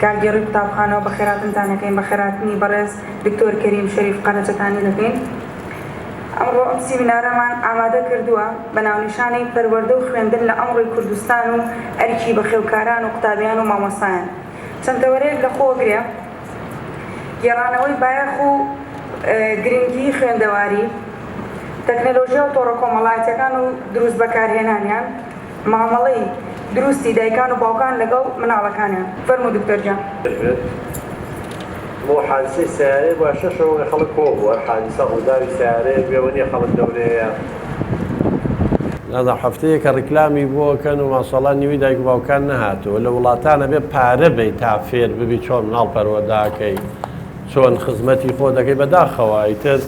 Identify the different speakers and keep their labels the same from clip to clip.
Speaker 1: کارگەڕی قوتابخانەوە بە خێراتنتانەکەین بە خێراتنی بەڕێز دکتۆر کەریم شەریف قەنەجەتانی دەکەین. ئەمڕۆ ئەم سیمینارەمان ئامادە کردووە بە ناونیشانەی پەروەردە و خوێندن لە ئەمڕۆی کوردستان و ئەرکی بەخێوکاران و قوتابیان و مامۆستایان. چەندەوەرەیەک لە خۆگرێ گێڕانەوەی بایەخ و گرنگی خوێندەواری، تەکنەلۆژیا و تۆڕە کۆمەڵایەتیەکان و دروست بەکارهێنانیان، مامەڵەی دروستی دایکان و باوکان لەگەڵ مناڵەکانیان. فەرموو دکتۆر جان.
Speaker 2: بۆ حادسەی سیارەیە بە شەشەوە خەڵک کۆ بووە، حادسە ڕووداوی سیارەیە بێوە نیە خەڵک دەورەیە. نازانم هەفتەیەکە ڕیکلامی بۆکەن و ماشەڵڵا نیوی دایک و باوکان نەهاتووە. لە وڵاتانە بێ پارە بێ تا فێر ببی چۆن مناڵ پەروەردەکەی، چۆن خزمەتی خۆ دەکەی بەداخەوە. ئیتر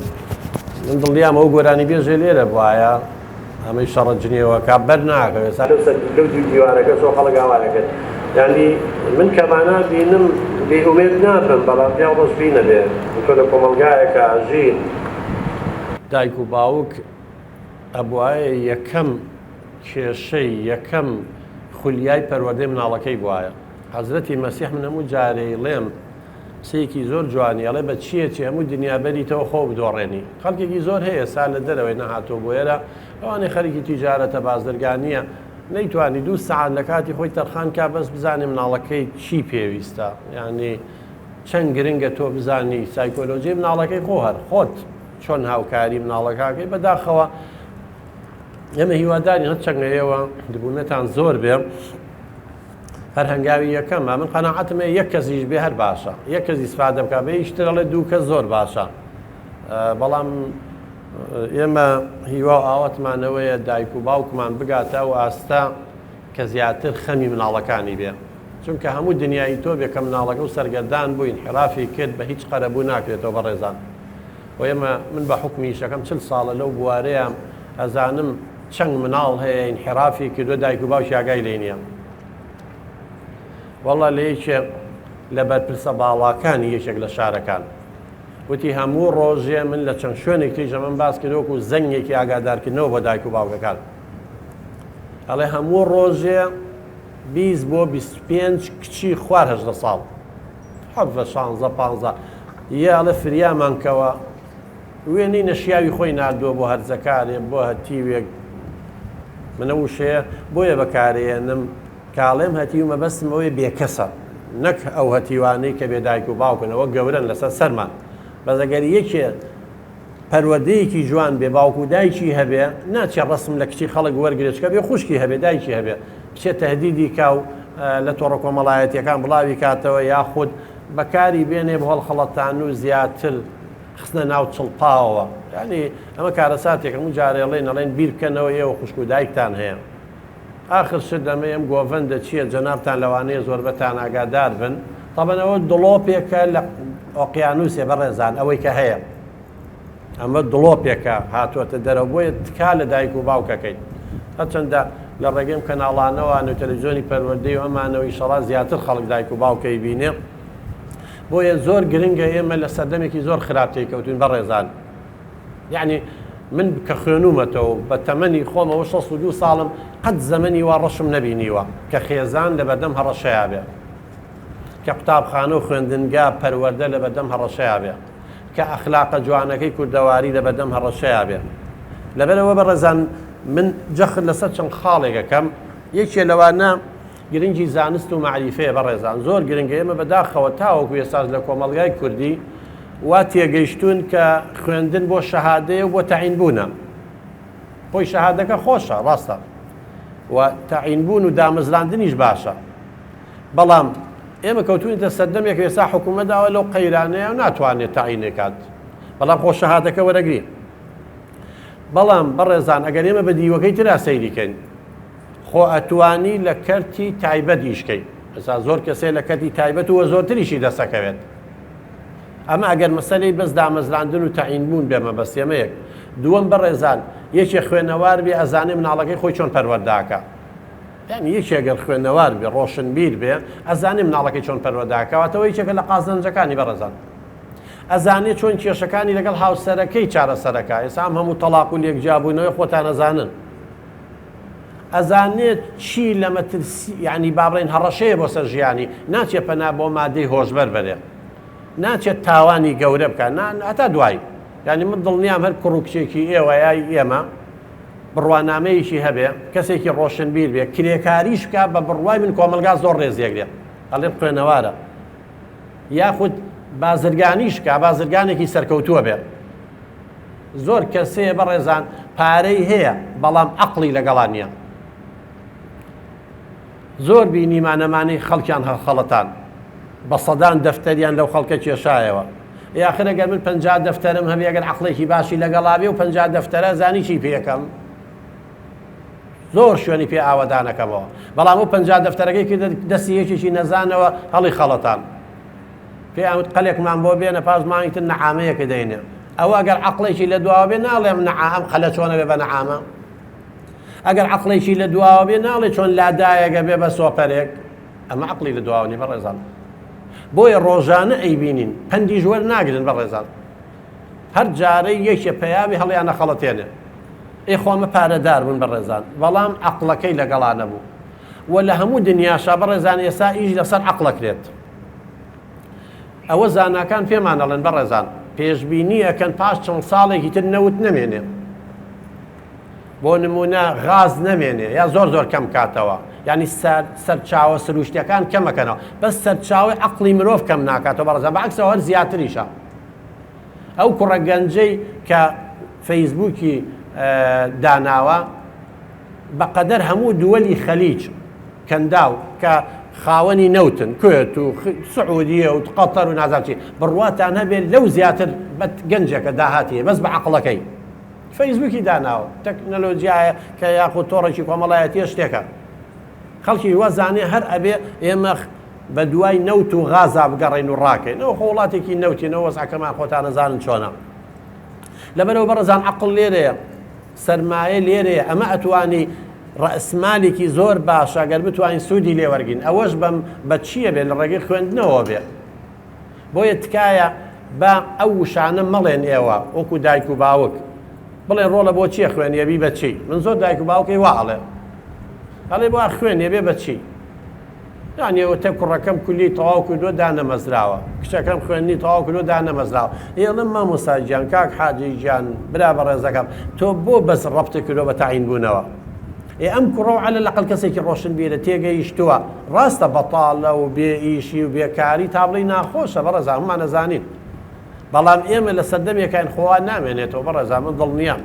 Speaker 2: من دڵنیام ئەو گۆرانی بێژێ لێرە وایە ئەمەی شەڕەجنیەوە کابەر ناکەوێت لەو دیوارەکە سۆ خەڵک ئاوارەکەن. یعنی من کەمانە بینم بێئومێد نابم، بەڵام پێ ڕۆژ بینە بێ تۆ لە کۆمەلگایەکە ئاژین دایک و باوک ئەبوایە یەکەم کێشەی یەکەم خولیای پەروەردەی مناڵەکەی بوایە. حەزرەتی مەسیح من هەموو جارەی لێم سەیەکی زۆر جوانی ئەڵێ بە چیەتی هەموو دنیابەریتەوە خۆ بدۆڕێنی. خەڵکێکی زۆر هەیە سا لە دەرەوەی نەهاتۆ بۆ ئێرە ئەوانەی خەریکی تیجارەتە بازرگانیە نەیتوانی 2 سەعات لە کاتی خۆی تەرخان کا بەس بزانێ مناڵەکەی چی پێویستە، یعنی چەند گرنگە تۆ بزانی سایکۆلۆژی مناڵەکەی خۆ هەر خۆت چۆن هاوکاری مناڵەکەکەی بەداخەوە. ئێمە هیواداری هەر چەنگەیەوە دبوونەتان زۆر بێ هەر هەنگاوی یەکەم من قەناعەتم یەک کەسیش بێ هەر باشە، یەک کەس ئیسفادە بکە بێ ئیشترەڵێ 2 کەس زۆر باشە. بەڵام ئێمە هیوا ئاوەتمانەوەیە دایک و باوکمان بگاتە و ئاستا کە زیاتر خەمی مناڵەکانی بێ، چونکە هەموو دنیای تۆ بێ کە مناڵەکە و سەرگەردان بوو انحرافی کرد بە هیچ قەرەبوو ناکرێتەوە بەڕێزان. و ئێمە من بە حکمی شەکەم 40 ساڵە لەو بوارەیە ئەزانم چەند مناڵ هەیە انحرافی کردووە دایک و باوکی ئاگای لێ نییە. وەڵا لە یەکێ لە بەرپرسە باڵاکانی یەکێک لە شارەکان وتی هەموو ڕۆژێ من لە چەند شوێنێک تیژە من باس کردوەکو زەنگێکی ئاگادارکردنەوە بۆ دایک و باوکەکان. ئەڵێ هەموو ڕۆژێ 20 بۆ 25 کچی خوار 18 ساڵ 16 یە ئەڵێ فریامان کەوە وێنەی نەشیاوی خۆی نردووە بۆ هەرزەکارێ بۆ هەتیوێک. منە وشەیە بۆیە بەکارێنم کاڵێم هەتیومە بەستمەوەی بێکەسە نەک ئەو هەتیوانەی کە بێ دایک و باوکنەوە گەورن لەسەر سەرمان. بەزەگەر یەکێ پەروەردەیەکی جوان بێ باوک و دایکی هەبێ ناچێ ڕسم لە کچی خەڵک وەرگێچکە بێ خوشکی هەبێ دایکی هەبێ بچێت تەهدیدی کاو لە تۆڕە کۆمەڵایەتیەکان بڵاوی کاتەوە یاخود بەکاری بێنێ بە هەڵخەڵەتان و زیاتر خستنە ناو چڵپاوەوە. یعنی ئەمە کارەساتێک هەموو جارێڵێن ئەڵێن بیر بکەنەوە ئێوە خوشک و دایکتان هەیە. آخر شت دەمە ئەم گۆڤەندە چییە جەنابتان لەوانەیە زۆربەتان ئاگادار بن. تەبەنەوە دڵۆپێکە لە ئۆقیانوسێ بەڕێزان ئەوەی کە هەیە ئەمە دڵۆپێکە هاتووەتە دەرەوە بۆیە تکا لە دایک و باوکەکەیت. هەرچەندە لە ڕێگەم کەناڵانەوە و تەلەڤیزیۆنی پەروەردەی و ئەمانەوە ئیشەڵا زیاتر خەڵک دایک و باوکەی بینێ بۆیە زۆر گرنگە ئێمە لە سەردەمێکی زۆر خراپتەی کەوتوین بەڕێزان. یعنی من کە خوێنومەتەوە بە تەمەنی خۆمەوە 62 ساڵم قەت زەمەنی وا ڕەشم نەبینیوە کە خێزان لە بەردەم هەڕەشەیا بێ، کە قوتابخانە و خوێندنگا پەروەردە لە بەردەم هەڕەشەیا بێ، کە ئەخلاقە جوانەکەی کوردەواری لە بەردەم هەڕەشەیا بێ. لەبەرەوە بەڕێزان من جەخت لەسەر چەند خاڵێکەکەم یەکێ لەوانە گرنگی زانست و معریفەیە بەڕێزان زۆر گرنگە. ئێمە بەداخەوە تاوەکو ئێساس لە کۆمەڵگای کوردی وا تێگەیشتون کە خوێندن بۆ شەهادەیە و بۆ تەعینبوونە. خۆی شەهادەکە خۆشە ڕاستە و تەعینبوون و دامەزراندنیش باشە، بەڵام ئێمە کەوتوینتە سەردەمێک ئێستا حکوومەتداوە لەو قەیرانەیە و ناتوانێت تەعینێکات، بەڵام خۆ شەهادەکە وەرەگری. بەڵام بەڕێزان ئەگەر ئێمە بە دیوەکەی ترا سەیریکەین خۆ ئەتوانی لە کەرتی تایبەت ئیشکەی. ئێستا زۆر کەسێ لە کەرتی تایبەت وە زۆرتریشی دەسەکەوێت. ئەمە ئەگەر مەسەلەی بەس دامەزراندن و تەعینبوون بێمە بەستێمەیەک. دووەم بەڕێزان یەکێ خوێنەوار بێ ئەزانێ مناڵەکەی خۆی چۆن پەروەردەکە. یعنی یەکێگەر خوێنەوار بێ ڕۆشنبیر بێ ئەزانێ مناڵەکەی چۆن پەروەردەکەواتەوە یەکێکە لە قازانجەکانی بەڕێزان. ئەزانێت چۆن کێشەکانی لەگەڵ هاوسەرەکەی چارەسەرەکە. ئێستا هەموو تەلاق و لێکجیابوونەوەی خۆتان ئەزانن. ئەزانێت چی لە مەترسی ینی بابڕێن هەڕەشەیە بۆ سەر ژیانی ناچێت پەنا بۆ مادەی هۆشبەر بەرێ ناچێت تاوانی گەورە بکە هەتا دوای ینی من دڵنیام هەر کوڕ و کچێکی ئێوە یای ئێمە بڕوانامەیەکی هەبێ کەسێکی ڕۆشنبیر بێ کرێکاریش بکە بە بڕوای من کۆمەلگا زۆر ڕێزیەگرێ ئەڵێ خوێنەوارە یاخود بازرگانیش بکە بازرگانێکی سەرکەوتووە بێ زۆر کەسەیە بەڕێزان پارەی هەیە بەڵام عەقڵی لەگەڵان نییە زۆر بینیمانەمانەی خەڵکیان هەڵخەڵەتان بە سەدان دەفتەریان لەو خەڵکە کێشایەوە یاخر ئەگەر من 50 دەفتەرم هەبێ ئەگەر عەقڵێکی باشی لەگەڵا بێ و 50 دەفتەرە زانی چی پێەکەم زۆر شوێنی پێ ئاوەدانەکەمەوە بەڵام و 50 دەفتەرەکەی کرد دەستی یەکێکی نەزانەوە هەڵی خەڵەتان پێ ئەوت قەلێکمان بۆ بێنە پاش مانگتر نەعامەیەکە دەینێ ئەوە ئەگەر عەقڵێکی لە دواوە بێ ناڵێم نەعام خەلە چۆنە بێ بە نەعامە ئەگەر عەقڵێکی لە دواوە بێ ناڵێ چۆن لادایەگە بێ بە سۆپەرێک ئەمە عەقڵی لە دواوە نی بەڕێزان بۆیە ڕۆژانە ئەیبینین پەندی ژوەر ناگرن بەڕێزان هەر جارەی یەکێ پەیاوی هەڵیانە خەڵەتێنێ ئێ خۆمە پارەدار بوون بەڕێزان بەڵام عەقڵەکەی لەگەڵانە بوو و لە هەموو دنیاشا بەڕێزان ئێستا ئیش لەسەر عەقڵەکرێت ئەوە زاناکان پێمان دەڵێن بەڕێزان پێشبینیەکەن پاش چەند ساڵێکی تر نەوت نەمێنێ بۆ نمونە غاز نەمێنێ یا زۆر کەم کاتەوە ینی سەرچاوە سروشتیەکان کەمەکەنەوە بەس سەرچاوی عەقڵی مرۆڤ کەم ناکاتەوە بەڕێزان بەعەکسەوە هەر زیاتریشە ئەو کوڕە گەنجەی کە فەیسبووکی داناوە بەقەدەر هەموو دووەلی خەلیج کەنداو کە خاوەنی نەوتن کوێت و سعودیە و قەتەر و نازانچی بڕواتان هەبێت لەو زیاتر بە گەنجێکە داهاتیە بەس بە عەقڵەکەی فەیسبووکی داناوە تەکنەلۆجیایە کە یاخود تۆڕێکی کۆمەڵایەتیە شتێکە خەڵکی وەزانێ هەر ئەبێ ئێمە بە دوای نەوت و غازا بگەڕین و ڕاکەین ئەو وڵاتێکی نەوتینەوە وەزعەکەمان خۆتان نەزانن چۆنە لەبەرەوە بەڕێزان عەقڵ لێرەیە سەرمایە لێرەیە ئەمە ئەتوانی ڕەئسمالێکی زۆر باشە ئەگەر بتوانین سوودی لێوەرگین ئەوەش بە چییە بێ لە ڕێگەی خوێندنەوە بێ بۆیە تکایە بە ئەو وشانە مەڵێن ئێوە وەکو دایک و باوک بڵێن ڕۆڵە بۆ چیە خوێنیەبی بە چی من زۆر دایک و باوکەی واڵێ هەڵێ بۆ خوێنێ بێ بە چی یانیەوەتە کوڕەکەم کولی تەواو کردووە دانەمەزراوە کچەکەم خوێنی تەواو کردووە دانەمەزراوە ئێڵم مامۆستا گیان کاک حاجی گیان برا بە ڕێزەکەم تۆ بۆ بەس ڕەبتە کردووە بە تاعین بوونەوە ئەم کوڕە عەلە لەقەڵ کەسێکی ڕۆشن بیرە تێگەیشتووە ڕاستە بەتاڵە و بێ ئیشی و بێکاری تابڵی ناخۆشە بەڕێزان هەمومان نەزانین بەڵام ئێمە لە سەردەمێکان خۆوا نامێنێتەوە بەڕێزان من دڵنیام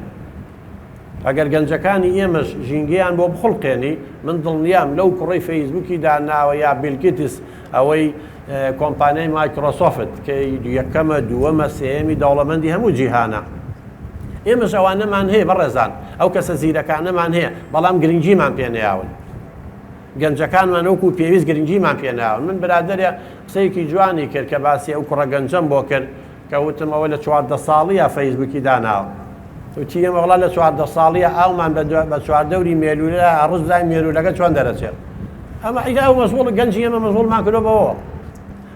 Speaker 2: ئەگەر گەنجەکانی ئێمەش ژینگەیان بۆ بخڵقێنی من دڵنیام لەو کوڕەی فەیسبووکی داناوە یا بیلگیتس ئەوەی کۆمپانیای مایکرۆسۆفت کە یەکەمە دووەمە سێمی دەوڵەمەندی هەموو جیهانە ئێمەش ئەوانەمان هەیە بەڕێزان ئەو کەسە زیرەکانەمان هەیە بەڵام گرنگیمان پێ نەیاون گەنجەکانمان وەکو پێویست گرنگیمان پێ ناون من برادەرە قسەیەکی جوانی کرد کە باسی ئەو کوڕە گەنجەم بۆ کرد کە وتم ئەوە لە 14 ساڵیە فەیسبووکی داناوە وتی ئێمە وەڵا لە 14 ساڵیە ئاومان بە چواردەوری مێلولە ڕز بزای مێلولەکە چۆن دەرەچێت ئەمە ئیدا ئەو مەزوڵ گەنجی ئێمە مەزوڵمان کردو بەوە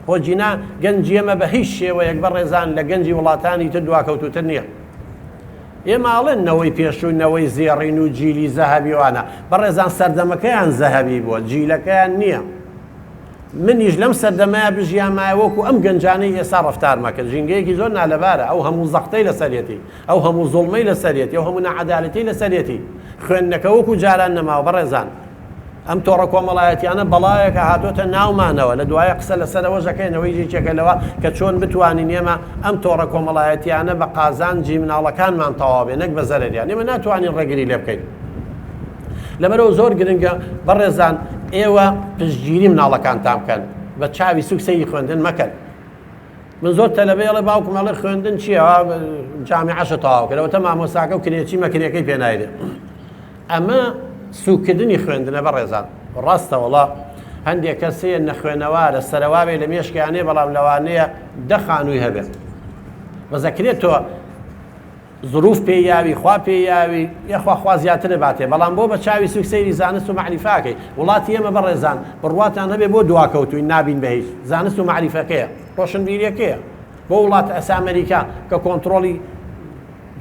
Speaker 2: بۆ جینا گەنجی ئێمە بە هیچ شێوەیەک بەڕێزان لە گەنجی وڵاتانی تر دواکەوتوتر نییە ئێماڵێن نەوەی پێشوونەوەی زێڕین و جیلی زەهەبی وانە بەڕێزان سەردەمەکەیان زەهەبی بووە جیلەکەیان نییە منیش لەم سەردەمایە بژیامایە وەکو ئەم گەنجانەی ئێستا ڕەفتارمەکرد ژینگەیەکی زۆر نالەبارە ئەو هەموو زەختەی لەسەرەتی ئەو هەموو زوڵمەی لەسەرەتی ئەو هەموو نەعەدالەتی لەسەرەتی خوێندنەکە وەکو جاران نەماوە بەڕێزان ئەم تۆڕە کۆمەڵایەتیانە بەڵایەکە هاتۆتە ناومانەوە لە دوایە قسە لەسەرەوە ژەکەینەوەی جێکێکە لەوە کە چۆن بتوانین ئێمە ئەم تۆڕە کۆمەڵایەتیانە بە قازانجی مناڵەکانمان تەواو بێ نەک بە زەرەریان ئێمە ناتوانین ڕێگری لێ بکەین لەبەرەوە زۆر گرنگە بەڕێزان ئێوە پشتگیری مناڵەکانتان بکەن بە چاوی سوکسەی خوێندن مەکەن من زۆر تەلەبەیەڵێ باوکم ئەڵێ خوێندن چییە جامیعەشە تەواو کردەوە تە مامۆستاکە و کرێکی مەکرێکەی پێ نایرێ ئەمە سوکردنی خوێندنە بەڕێزان ڕاستە وەڵا هەندێک کەسەیە نەخوێنەوارە سەرەوابێ لە مێشکیانەیە بەڵام لەوانەیە دەخانووی هەبێت بەزەکرێتەوە ظروف پێیاوی خوا پێیاوی یخوا زیاتر باتێ بەڵام بۆ بە چاوی سوکسەیری زانست و معریفاکەی وڵاتی ئێمە بەڕێزان بڕواتان هەبێ بۆ دواکەوتوی نابین بە هیچ زانست و معریفەکەیە ڕۆشنبیریەکەیە بۆ وڵات ئەس ئەمریکا کە کۆنتڕۆلی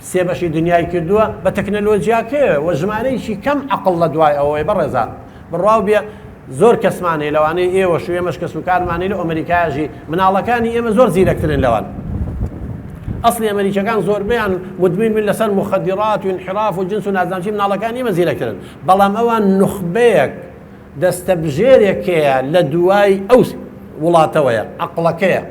Speaker 2: سێ بەشی دنیای کردووە بە تەکنەلۆجیاکەوە و ژمارەیەکی کەم عەقڵ لە دوای ئەوەی بەڕێزان بڕواو بێ زۆر کەسمانێ لەوانەیە ئێوە شو ئێمەش کەس و کارمانەی لە ئەمریکاژی مناڵەکانی ئێمە زۆر زیرەکترن لەوان ئەسڵی ئەمریکەکان زۆربیان مدمین من لەسەر مخدرات و انحراف و جنس و نازانچی مناڵەکانی ئێمە زیرەکترن بەڵام ئەوان نخبەیەک دەستەبژێرێکەیە لە دوای ئەو وڵاتەوەیە عەقڵەکەیە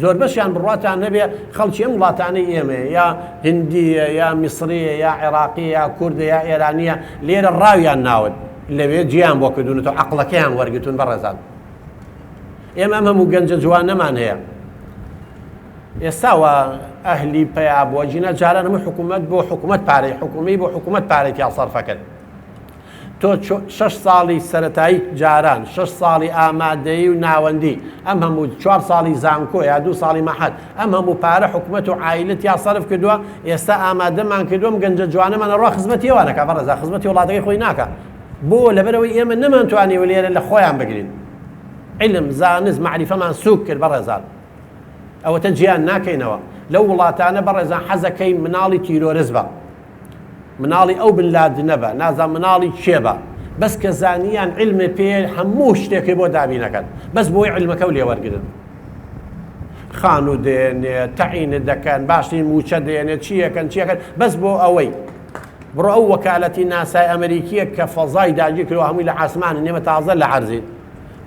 Speaker 2: زۆر بەشیان بڕاتان نەبێ خەڵکی ئەم وڵاتانەی ئێمە یا هندیە یا میسریە یا عێراقی یا کوردە یا ئێرانیە لێرە ڕاویان ناون لەوێ جیان بۆ کردوونەوە عەقڵەکەیان وەرگتون بەڕێزان ئێمە ئەم هەموو گەنجە جوانەمان هەیە ئێستاوە ئەهلی پیا بووە جینە جاران هەموو حکوومەت بۆ حکوومەت پارەی حکومی بۆ حکوومەت پارێکی سەرفەکرد تۆ 6 ساڵی سەرەتایی جاران 6 ساڵی ئامادەیی و ناوەندی ئەم هەموو 4 ساڵی زانکۆ یا 2 ساڵی مەحەد ئەم هەموو پارە حکوومەت و عایلەت یا سەرف کردووە ئێستا ئامادەمان کردووە گەنجە جوانەمان ڕوا خزمەتی ئێوانەکە بەڕێزا خزمەتی وڵاتەکەی خۆی ناکە بۆ لەبەرەوەی ئێمە نەمانتوانیوە لێرە لە خۆیان بگرین علم زانست معریفەمان سووک کرد بەڕێزان ئەوەتە گیان ناکەینەوە لەو وڵاتانە بەڕێزان حەزەکەی مناڵی تیرۆریست بە مناڵی ئەو بنلادن نەبە نازان مناڵی کێ بە بەس کە زانیان علمە پێ هەموو شتێکی بۆ دابینەکەن بەس بۆی علمەکە و لێوەرگرن خان و دێنێت تەعینت دەکەن باشترین موچە دێنێت چیەکەن بەس بۆ ئەوەی بڕۆ ئەو وەکالەتی ناسای ئەمریکیە کە فەزای داگیر کردووە هەمووی لە عاسمانە نێمە تازە لە عەرزی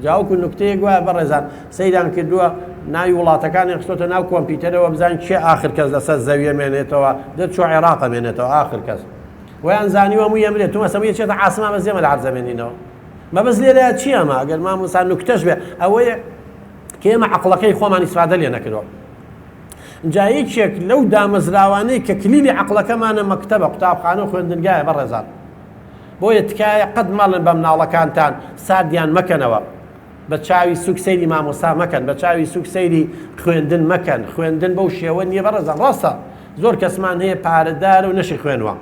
Speaker 2: جاوکو نکتەیەک وایە بەڕێزان سەیران کردووە ناوی وڵاتەکانی خستۆتە ناو کۆمپیوتەرەوە بزان کێ ئاخر کەس لەسەر زەویە مێنێتەوە دەرچوە عێراق مێنێتەوە ئاخر کەس ویان زانیوە هەمووی ئەمرێت تو مەسەویە چێتە عاسمان بەس ئێمە لە عەرزە مێنینەوە مەبەست لێرەیە چی ئەمە ئەگەر مامۆستا نوکتەش بێ ئەوەیە کە ئێمە عەقڵەکەی خۆمان ئیسفادە لێ نەکردەوە جا یەکێک لەو دامەزراوانەی کە کلیلی عەقڵەکەمانە مەکتەبە قوتابخانە و خوێندنگایە بەڕێزان بۆیە تکایە قەت مەڵن بە مناڵەکانتان ساردیان مەکەنەوە بە چاوی سوک سەیری مامۆستا مەکەن بە چاوی سوک سەیری خوێندن مەکەن خوێندن بەو شێوە نییە بەڕێزان ڕاستە زۆر کەسمان هەیە پارەدار و نەشی خوێنوە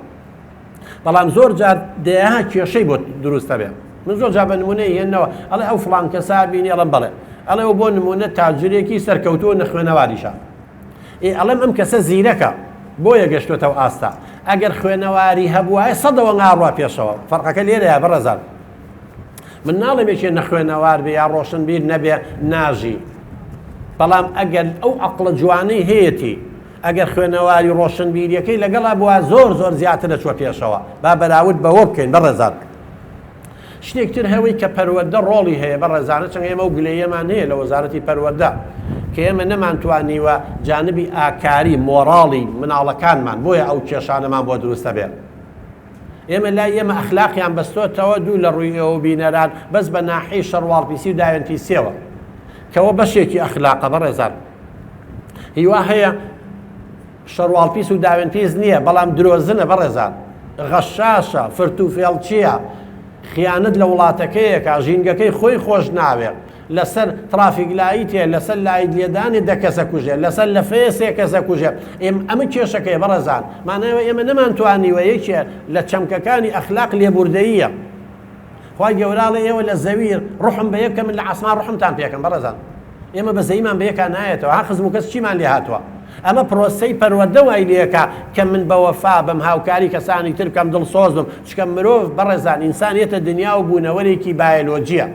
Speaker 2: بەڵام زۆر جار دەیەها کێشەی بۆ دروستە بێ من زۆر جار بە نمونەی هێننەوە ئەڵێ ئەو فڵان کەسا بینی ئەڵەم بەڵێ ئەڵێ ئەو بۆ نمونە تاجرێکی سەرکەوتووە نەخوێنەواریشە ئەڵێم ئەم کەسە زیرەکە بۆیە گەشتوێتەوە ئاستا ئەگەر خوێنەواری هەبووایە سەدەوە ڕوا پێشەوە فەرقەکە لێرەیە بەڕێزان من ناڵێم یەکێ نەخوێنەوار بێ یا ڕۆشنبیر نەبێ ناژی بەڵام ئەگەر ئەو عەقڵە جوانەی هەیەی ئەگەر خوێنەواری ڕۆشنبیریەکەی لەگەڵا بووە زۆر زیاتر دەچوە پێشەوە با بەراورد بەوە بکەین بەڕێزان شتێکتر هەوەی کە پەروەردە ڕۆڵی هەیە بەڕێزانە چەند ئێمە و گلەیەمان هەیە لە وەزارەتی پەروەردە کە ئێمە نەمانتوانیوە جانبی ئاکاری مۆڕاڵی مناڵەکانمان بۆیە ئەو کێشانەمان بۆ دروستە بێت ئێمە لای ئێمە ئەخلاقیان بەستۆتەوە دوو لە ڕووی ئەوە بینەران بەس بە ناحەی شەڕواڵپیسی و داوێنپیسیەوە کەەوە بەشێکی ئەخلاقە بەڕێزان هیوا هەیە شەڕواڵپیس و داوێنپیس نییە بەڵام درۆزنە بەڕێزان غەشاشە فرتوفێڵچیە خیانەت لە وڵاتەکەیەکە ژینگەکەی خۆی خۆش ناوێت لەسەر ترافیک لایتێ لەسەر لایت لێدانی دەکەسە کوژێ لەسەر لە فێسێ کەسە کوژێ ئەمە کێشەکەی بەڕێزان مانەوە ئێمە نەمانتوانیوە یەکێ لە چەمکەکانی ئەخلاق لێبوردەییە خی گەوراڵە ئێوە لە زەویر ڕحم بە یەکە من لە عاسمان ڕحمتان پێکەم بەڕێزان ئێمە بە زەیمان بە یەکان نایەتەوە ها خزم و کەس چیمان لێ هاتووە ئەمە پرۆسەی پەروەردە وای لێکە کە من بە وەفا بەم هاوکاری کەسانی تر بکەم دڵسۆزم چکە مرۆڤ بەڕێزان ئینسانیەتە دنیا و بوونەوەرێکی بایۆلۆجیە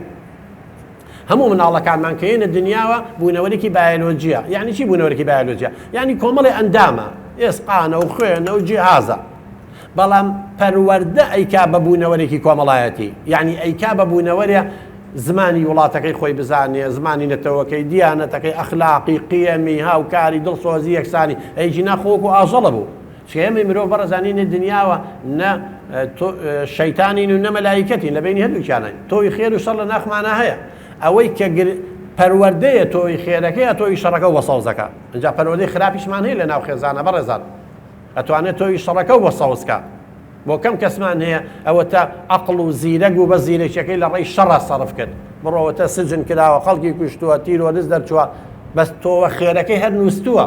Speaker 2: هەموو مناڵەکانمان کە هێنە دنیاوە بوونەوەرێکی بایۆلۆجیە یعنی چی بوونەوەرێکی بایۆلۆجیە یعنی کۆمەڵی ئەندامە ئێسقانە و خوێنە و جیهازە بەڵام پەروەردە ئەیکا بە بوونەوەرێکی کۆمەڵایەتی یعنی ئەیکا بە بوونەوەرە زمانی وڵاتەکەی خۆی بزانێ زمانی نەتەوەکەی دیانەتەکەی ئەخلاقی قیەمی هاوکاری دڵسۆزی یەکسانی ئەیجی ناخۆک و ئاژەڵە بوو چێمە مرۆڤ بەڕێزانینە دنیاوە نە شەیتانین و نە مەلایکەتین لە بینی هەردووکیانە تۆی خێر و شەڕ لە ناخمانە هەیە ئەوەی کە پەروەردەیە تۆی خێرەکەیە تۆی شەڕەکە وەسەوزەکە اینجا پەروەردەی خراپیشمان هەیە لە ناو خێزانە بەڕێزان ئەتوانێت تۆی شەڕەکە وەسەوزکە بۆ کەم کەسمان هەیە ئەوە تا عەقڵ و زیرەک و بە زیرەکیەکەی لە ڕێی شەڕە سەرف کرد بڕۆوەتە سجن کراوە خەڵکی کوشتووە تیرۆریست دەرچووە بەس تۆوە خێرەکەی هەر نووسووە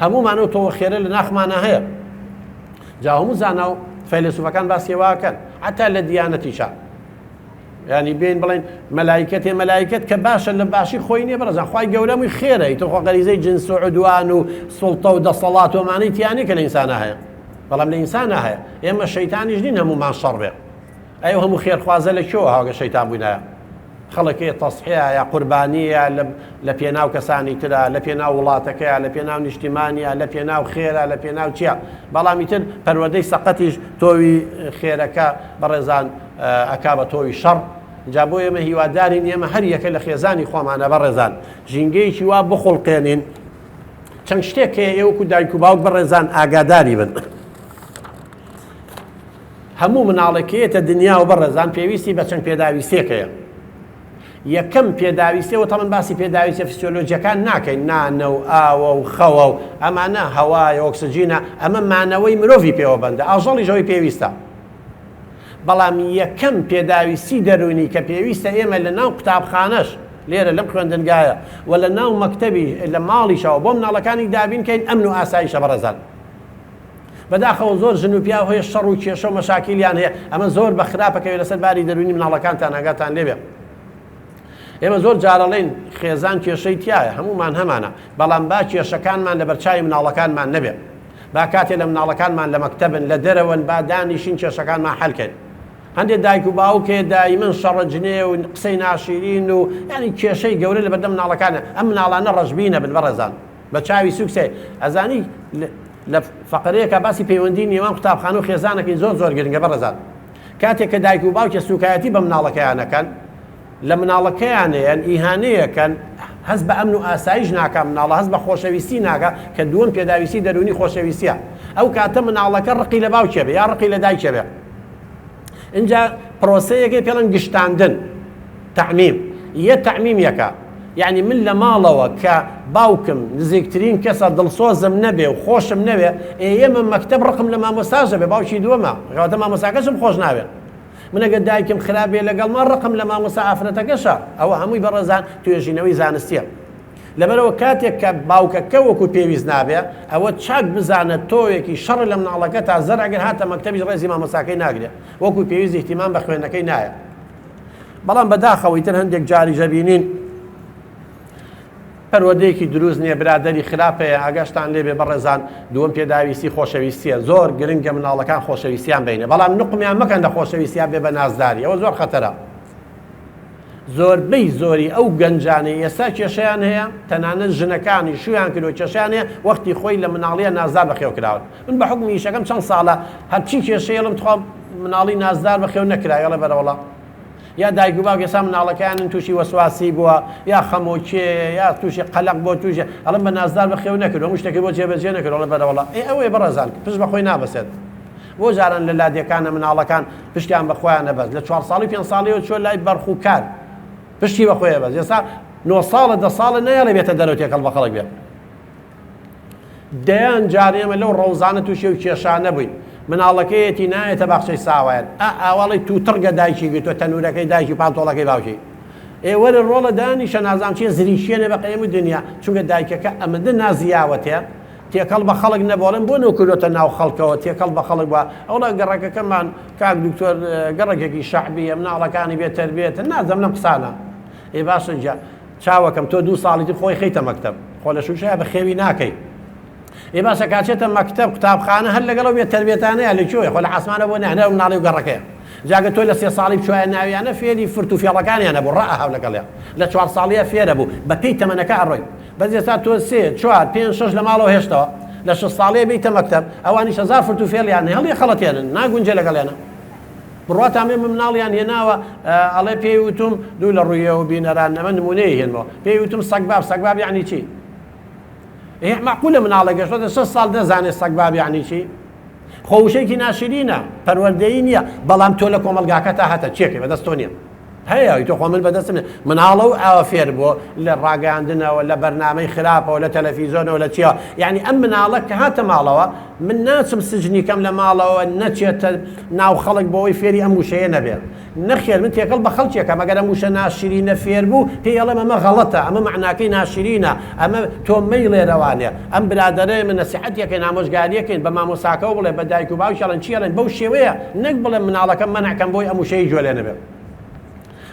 Speaker 2: هەموومان و تۆوە خێرە لە ناخمانە هەیە جا هەموو زانا و فەیلسوفەکان باسیێواکەن حتا لە دیانەتیشە ینی بین بڵێن مەلایکەتێ مەلایکەت کە باشە لە باشی خۆی نییە بەڕێزان خوای گەورەمووی خێرە تۆ خۆ غەریزەی جنس و عودوان و سوڵتە و دەسەڵات و ئەمانەی تیانی کە لە ئینسانە هەیە بەڵام لە ئینسانە هەیە ئێمە شەیتانیش نین هەمومان شەڕ بێ ئەو هەموو خێرخوازە لەکوێوە هاوگە شەیتان بووینایە خەڵکێ تەسحیە یا قوربانیە لە پێناو کەسانی ترە لە پێناو وڵاتەکەیە لە پێناو نیشتیمانیە لە پێناو خێرە لە پێناو چییە بەڵامی تر پەروەردەی سەقەتیش تۆوی خێرەکە بەڕێزان ئەکا بە تۆوی شەڕ جا بۆ ئێمە هیوادارین ئێمە هەر یەکە لە خێزانی خۆمانە بەڕێزان ژینگەیەکی وا بخڵقێنین چەند شتێک هەیە ئێوەکو دایک و باوک بەڕێزان ئاگاداری بن هەموو مناڵەکەیەتە دنیا و بەڕێزان پێویستی بە چەند پێداویستێکەیە یەکەم پێداویستەوە تەمەن باسی پێداویستە فسیۆلۆجیەکان ناکەین نانە و ئاوە و خەوە و ئەمانە هەوایە ئۆکسجینە ئەمە مانەوەی مرۆڤی پێوە بەندە ئاژەڵیش ئەوەی پێویستە بەڵام یەکەم پێداویستی دەرونی کە پێویستە ئێمە لە ناو قوتابخانەش لێرە لەم خوێندنگایە و لە ناو مەکتەبی لە ماڵیشەوە بۆ مناڵەکانی دابینکەین ئەمن و ئاسایشە بەڕێزان بەداخەوە زۆر ژن و پیا هەیە شەڕ و کێشە و مەشاکیلیان هەیە ئەمە زۆر بە خراپەکەوێت لەسەر باری دەرونی مناڵەکانتان ئاگاتان لێبێ ئێمە زۆر جارەڵێن خێزان کێشەی تایە هەمومان هەمانە بەڵام با کێشەکانمان لە بەرچاوی مناڵەکانمان نەبێ با کاتێ لە مناڵەکانمان لە مەکتەبن لە دەرەوەن با دانیشین کێشەکانمان حەلکەین هەندێک دایک و باوکێ دایمەن شەڕەجنێ و قسەی ناشرین و ینی کێشەی گەورە لە بەردەم مناڵەکانە ئەم مناڵانە ڕەشبینە بن بەڕێزان بە چاوی سوکسێ ئەزانی لە فەقەرەیەکە باسی پەیوەندی نێوان قوتابخانە و خێزانەکەی زۆر گرنگە بەڕێزان کاتێک کە دایک و باوکە سوکایەتی بە مناڵەکەیانەکەن لە مناڵەکەیانەیەن ئیهانەیەکەن هەست بە ئەمن و ئاسایش ناکە مناڵە هەست بە خۆشەویستی ناکە کە دووەم پێداویستی دەرونی خۆشەویستیە ئەو کاتە مناڵەکە ڕقی لە باوکێ بێ یا ڕقی لە دایکێ بێ اینجا پرۆسەیەکی پێڵەن گشتاندن تەعمیم یە تەعمیمیەکە یعنی من لە ماڵەوە کە باوکم نزیکترین کەسە دڵسۆزم نەبێ و خۆشم نەوێ ئێمە مەکتەب ڕقم لە مامۆستاژە بێ باوکی دووەمە ڕەواتە مامۆستاکەشم خۆش ناوێ من ئەگەر دایکم خراپێ لەگەڵ ما ڕقم لە مامۆستا ئافرەتەکەشە ئەوە هەمووی بەڕێزان توێژینەوەی زانستیە لەبەرەوە کاتێک کە باوکەکە وەکو پێویست نابێ ئەوە چاک بزانێت تۆیەکی شەڕ لە مناڵەکە تا زەر ئەگەر هاتە مەکتەبی ڕێزی مامۆستاکەی ناگرێت وەکو پێویست ئیحتیمام بە خوێندنەکەی نایە بەڵام بەداخەوەی تر هەندێک جاری ژەبینین پەروەردەیەکی دروست نییە برادەری خراپەیە ئاگاشتان لێبێ بەڕێزان دووەم پێداویستی خۆشەویستیە زۆر گرنگە مناڵەکان خۆشەویستیان بینێ بەڵام نقمیان مەکەن لە خۆشەویستیان بێ بە نازداری ئەوە زۆر خەتەرە زۆربەی زۆری ئەو گەنجانەی ئێستا کێشەیان هەیە تەنانەت ژنەکانی شویان کردو کێشیان هەیە وەختی خۆی لە مناڵیە نازدار بەخێو کراون من بە حکمی ئیشەکەم چەند ساڵە هەرچی کێشەیەڵم تخوام مناڵی نازدار بەخێو نەکرایەڵە بەرەوەڵە یا دایک و باوک ئێستا مناڵەکەیان تووشی وەسواسی بووە یا خەمۆکێ یا تووشی قەلەق بۆ تووشی ئەڵم بە نازدار بەخێو نەکردو هەموو شتێکی بۆ جێبەجێ نەکردوڵە بەرەوەڵە ئەوەیە بەڕێزان پشت بەخۆی نابەسێت بۆ جاران لە لادیەکانە مناڵەکان پشتیان بەخۆیان نەبەست لە 4 ساڵی 5 ساڵیەوە چۆن لای بەرخ و کار پشتی بەخۆیە بەس ئێستا 9 ساڵە 10 ساڵە نەیەڵێ بێتە دەرەوە تێکەڵ بە خەڵک بێت دەیان جارێ ئێمە لەو ڕەوزانە تووشی و کێشانە بووین مناڵەکەیەتی نایەتە باخچەی ساوایان ئاواڵی تووتڕگە دایکی گرتووە تەنورەکەی دایکی پانتۆڵەکەی باوکی ئێوەرە ڕۆڵە دانیشە نازام چیە زریشیێنێ بە قەیەم دنیا چونکە دایکەکە ئەمەدە نازیاوەتێ تێکەڵ بە خەڵک نەبڵێن بۆ نەکردوتە ناو خەڵکەوە تێکەڵ بە خەڵک بووە ئەوڵە گەڕەکەکەمان کاک دکتۆر گەڕێکێکی شەعبیە مناڵەکانی بێتەربێتە نازەم لەم قسانە ئێ باشە چاوەکەم تۆ 2 ساڵی خۆی خەیتە مەکتەب خۆ لە شوشەیە بە خێوی ناکەی ئێ باشە کاچێتە مەکتەب قوتابخانە هەر لەگەڵەوە بێت تەربێتانەیە لەکوێ خۆ لە عاسمانە بۆ نەهێنە مناڵی و گەڕەکەیە جاگە تۆی لە 3 ساڵی بچوایە ناویانە فێری فرت و فێڵەکانیانە بوو ڕائەهاو لەگەڵیان لە 4 ساڵیە فێرە بوو بە پێی تەمەنەکە ئەڕۆی بەس ئێستا تۆ 3 4 5 6 لە ماڵەوە هێشتەوە لە 6 ساڵەیە بیتە مەکتەب ئەوانیش 1000 فرت و فێڵیان هەڵی خەڵەتێنن ناگونجێ لەگەڵیانە بڕات ئەمێ مناڵیان هێناوە ئەڵێ پێی وتم دوو لە ڕوویەوە بینەران نەمە نمونەیە هێنمەوە پێی وتم سەگباب یعنی چی معقولە مناڵە گەشتۆتە 6 ساڵ دەزانێت سەگباب یعنی چی خۆوشێکی ناشرینە پەروەردەیی نییە بەڵام تۆ لە کۆمەلگاکە تا هاتە چێکی بەدەست تۆ نییە هەیە تۆ خۆ من بەدەستم مناڵە و ئاوە فێر بووە لە ڕاگەاندنەوە لە بەرنامەی خراپەوە لە تەلەڤیزۆنەوە لە چیە یعنی ئەم مناڵە کە هاتە ماڵەوە من ناچم سجنیکەم لە ماڵەوە نەچێتە ناو خەڵک بۆەوەی فێری ئەم وشەیە نەبێت نەخێر من تێکەڵ بە خەڵکێکە مەگەر ئەم وشە ناشرینە فێر بوو پێی ئەڵێم ئەمە غەڵەتە ئەمە معناکەی ناشرینە ئەمە تۆ مەی لێرەوانێ ئەم برادەرەیە من نەسیحەتێکەکەی نامۆژگاریەکەین بە مامۆساکەەوە بڵێ بە دایک و باوکی ئەڵێن چی ئەڵێن بەو شێوەیە نەک بڵێ مناڵەکەم مەنعکەم بۆی ئەم وشەی جوێ لێ نەبێت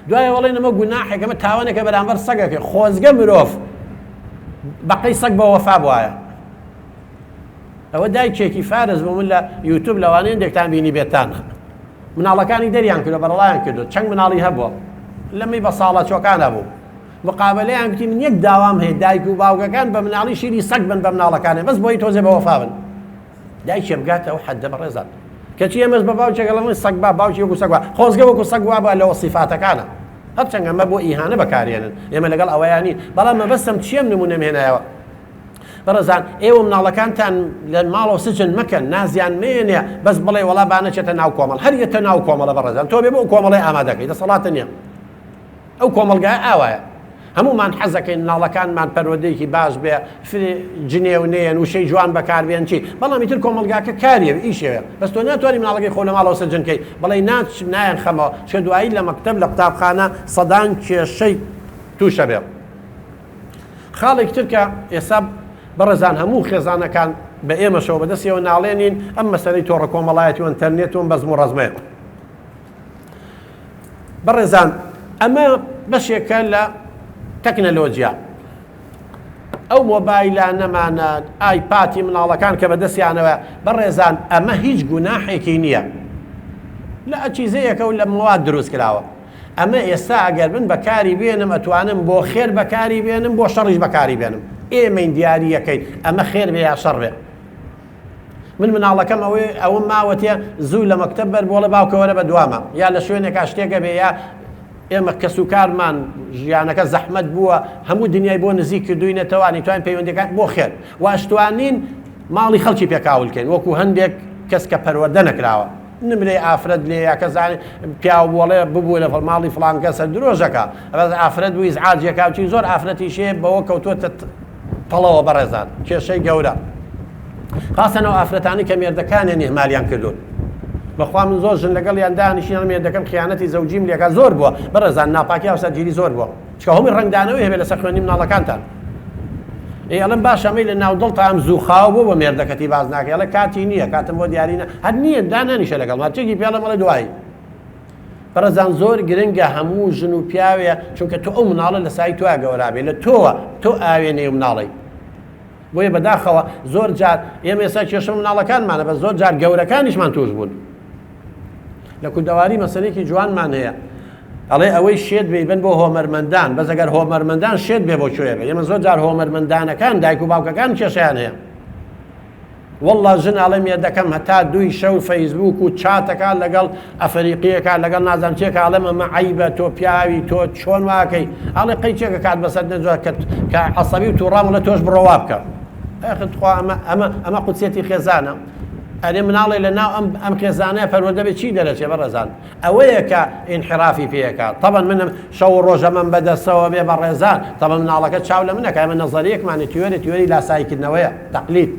Speaker 2: دوایە وەڵێ نەمە گوناحێکەمە تاوانێکە بەرامبەر سەگەکە خۆزگە مرۆڤ بەقەی سەگ بە وەفا بواە ئەوە دایکێکی فارز بوو من لە یوتیوب لەوانەیە هێندێکتان بینی بێتان مناڵەکانی دەریان کردو بەڕەڵایان کردو چەند مناڵی هەبووە لەمی بە ساڵە چۆکانە بوو مقابلەیان گوتی من یەک داوام هەیە دایک و باوکەکان بە مناڵی شیری سەگ بن بە مناڵەکانێ بەس بۆی تۆزێ بە وەفا بن دایکێ بگاتە ئەو حەدە بەڕێزان کەچی ئێمەش بە باوچێکە لەمە سەگ با باوکی وەکو سەگ وا خۆزگە وەکو سەگ وا بە لەوە سیفاتەکانە هەرچەند ئەمە بۆ ئیهانە بەکارێنن ئێمە لەگەڵ ئەوەیانی بەڵام مەبەستم چیم نمونەم هێنایەوە بەڕێزان ئێوە مناڵەکانتان لە ماڵەوە سجن مەکەن نازیان مێنێ بەس بڵێ وەڵا بانەچێتە ناو کۆمەڵ هەر یەتە ناو کۆمەڵە بەڕێزان تۆ بێ بۆ کۆمەڵی ئامادەکەی دەسەڵاتە نییە ئەو کۆمەلگای ئاوایە هەمومان حەزەکەین مناڵەکانمان پەروەردەیەکی باش بێ جنێونێن وشەی جوان بەکاربێن چی بەڵام ئیتر کۆمەلگاکە کاریە ئیشێوێ بەس تۆ ناتوانانی مناڵەکەی خۆ لە ماڵەوە سەرجنکەی بڵێ نایەن خەمەوە چکە دوایی لە مەکتەب لە قوتابخانە سەدان کێشەی تووشە بێ خاڵێک ترکە ئێستا بەڕێزان هەموو خێزانەکان بە ئێمەشەوە بەدەستیەوە ناڵێنین ئەم مەسەلەی تۆڕە کۆمەڵایەتی و ئینتەرنێت و بەزم و ڕەزمەیە بەڕێزان ئەمە بەشێکە لە تەکنەلۆجیا ئەو مۆبایلانەمانە ئایپاتی مناڵەکان کە بەدەستیانەوە بەڕێزان ئەمە هیچ گوناحێکی نییە لە ئەچیزەیەکە و لە مواد دروست کراوە ئەمە ئێستا ئەگەر من بەکاری بێنم ئەتوانم بۆ خێر بەکاری بێنم بۆ شەڕیش بەکاری بێنم ئێمەین دیاریەکەین ئەمە خێر بێ یا شەڕ بێ من مناڵەکەم ئەوە ماوەتێ زوو لە مەکتەب بەر بۆڵە باوکەوەرە بە دوامە یا لە شوێنێکا شتێکە بێ یا ئێمە کەسوکارمان ژیانەکە زەحمەت بووە هەموو دنیای بۆ نزیک کردوینە تەوانی توان پەیوەندەکان بۆ خێر واشتوانین ماڵی خەڵکی پێکاولکەین وەکو هەندێک کەس کە پەروەردە نەکراوە نمرێ ئافرەت لێ یا کەزانێ پیاو بۆڵێ ببوو لە ماڵی فڵان کەسە درۆژەکە ئەبەز ئافرەت بووی ئیزعاجێکاوچی زۆر ئافرەتیشێ بەوە کەوتووەتە تەڵەوە بەڕێزان کێشەی گەورە خاستەنەوە ئافرەتانی کە مێردەکانیان ئیهمالیان کردوون بەخوا من زۆر ژن لەگەڵیان دانیشتم مێردەکەم خیانەتی زەوجیم لێکا زۆر بووە بەڕێزان ناپاکی هاوسەرگیری زۆر بووە چکە هەمووی ڕەنگدانەوەی هەبێت لەسەر خوێندنی مناڵەکانتان ئەڵم باشە ئەمەی لە ناودڵتا ئەم زووخاو بوو بە مێردەکەتی باز ناکە ئەڵێ کاتی نییە کاتم بۆ دیارینە هەر نییە دانانیشە لەگەڵ ماچێکی پێڵە مەڵێ دوایی بەڕێزان زۆر گرنگە هەموو ژن و پیاوێ چونکە تۆ ئەو مناڵە لە سای تۆ گەورابێ لە تۆوە تۆ ئاوێنەی مناڵی بۆیە بەداخەوە زۆر جار ئێمە ئێستا کێشە مناڵەکانمانە بە زۆر جار گەورەکانیشمان توش بوون لە کوردەواری مەسەلەیەکی جوانمان هەیە ئەڵێ ئەوەی شێت بێبن بۆ هۆمەرمەندان بەس ئەگەر هۆمەرمەندان شێت بێ بۆ کوێ بێ ئێمە زۆر جار هۆمەرمەندانەکان دایک و باوکەکان کێشیان هەیە وەڵڵا ژن ئەڵێ مێردەکەم هەتا دوی شەو فەیسبوک و چاتەکان لەگەڵ ئەفریقیەکان لەگەڵ نازانم چێکە ئەڵێم ئەمە عەیبە تۆ پیاوی تۆ چۆن واکەی ئەڵێ قەی چێکە کات بەسەر نەجوە کە عەسەبی و تووڕام لە تۆش بڕەوا بکە ئەخوا ئەمە قوچێتی خێزانە ئەرێ مناڵێ لە ناو ئەم خێزانەیە پەروەردە بێ چی دەرەچێ بەڕێزان ئەوەیە کە ئینحرافی پێیەکات طبعا منم شەو و ڕۆژە من بەدەستەوە بێ بەڕێزان طبعا مناڵەکە چاو لە منەکە ئەمە نەزەریەکمانی تیۆری لاسایکردنەوەیە تەقلید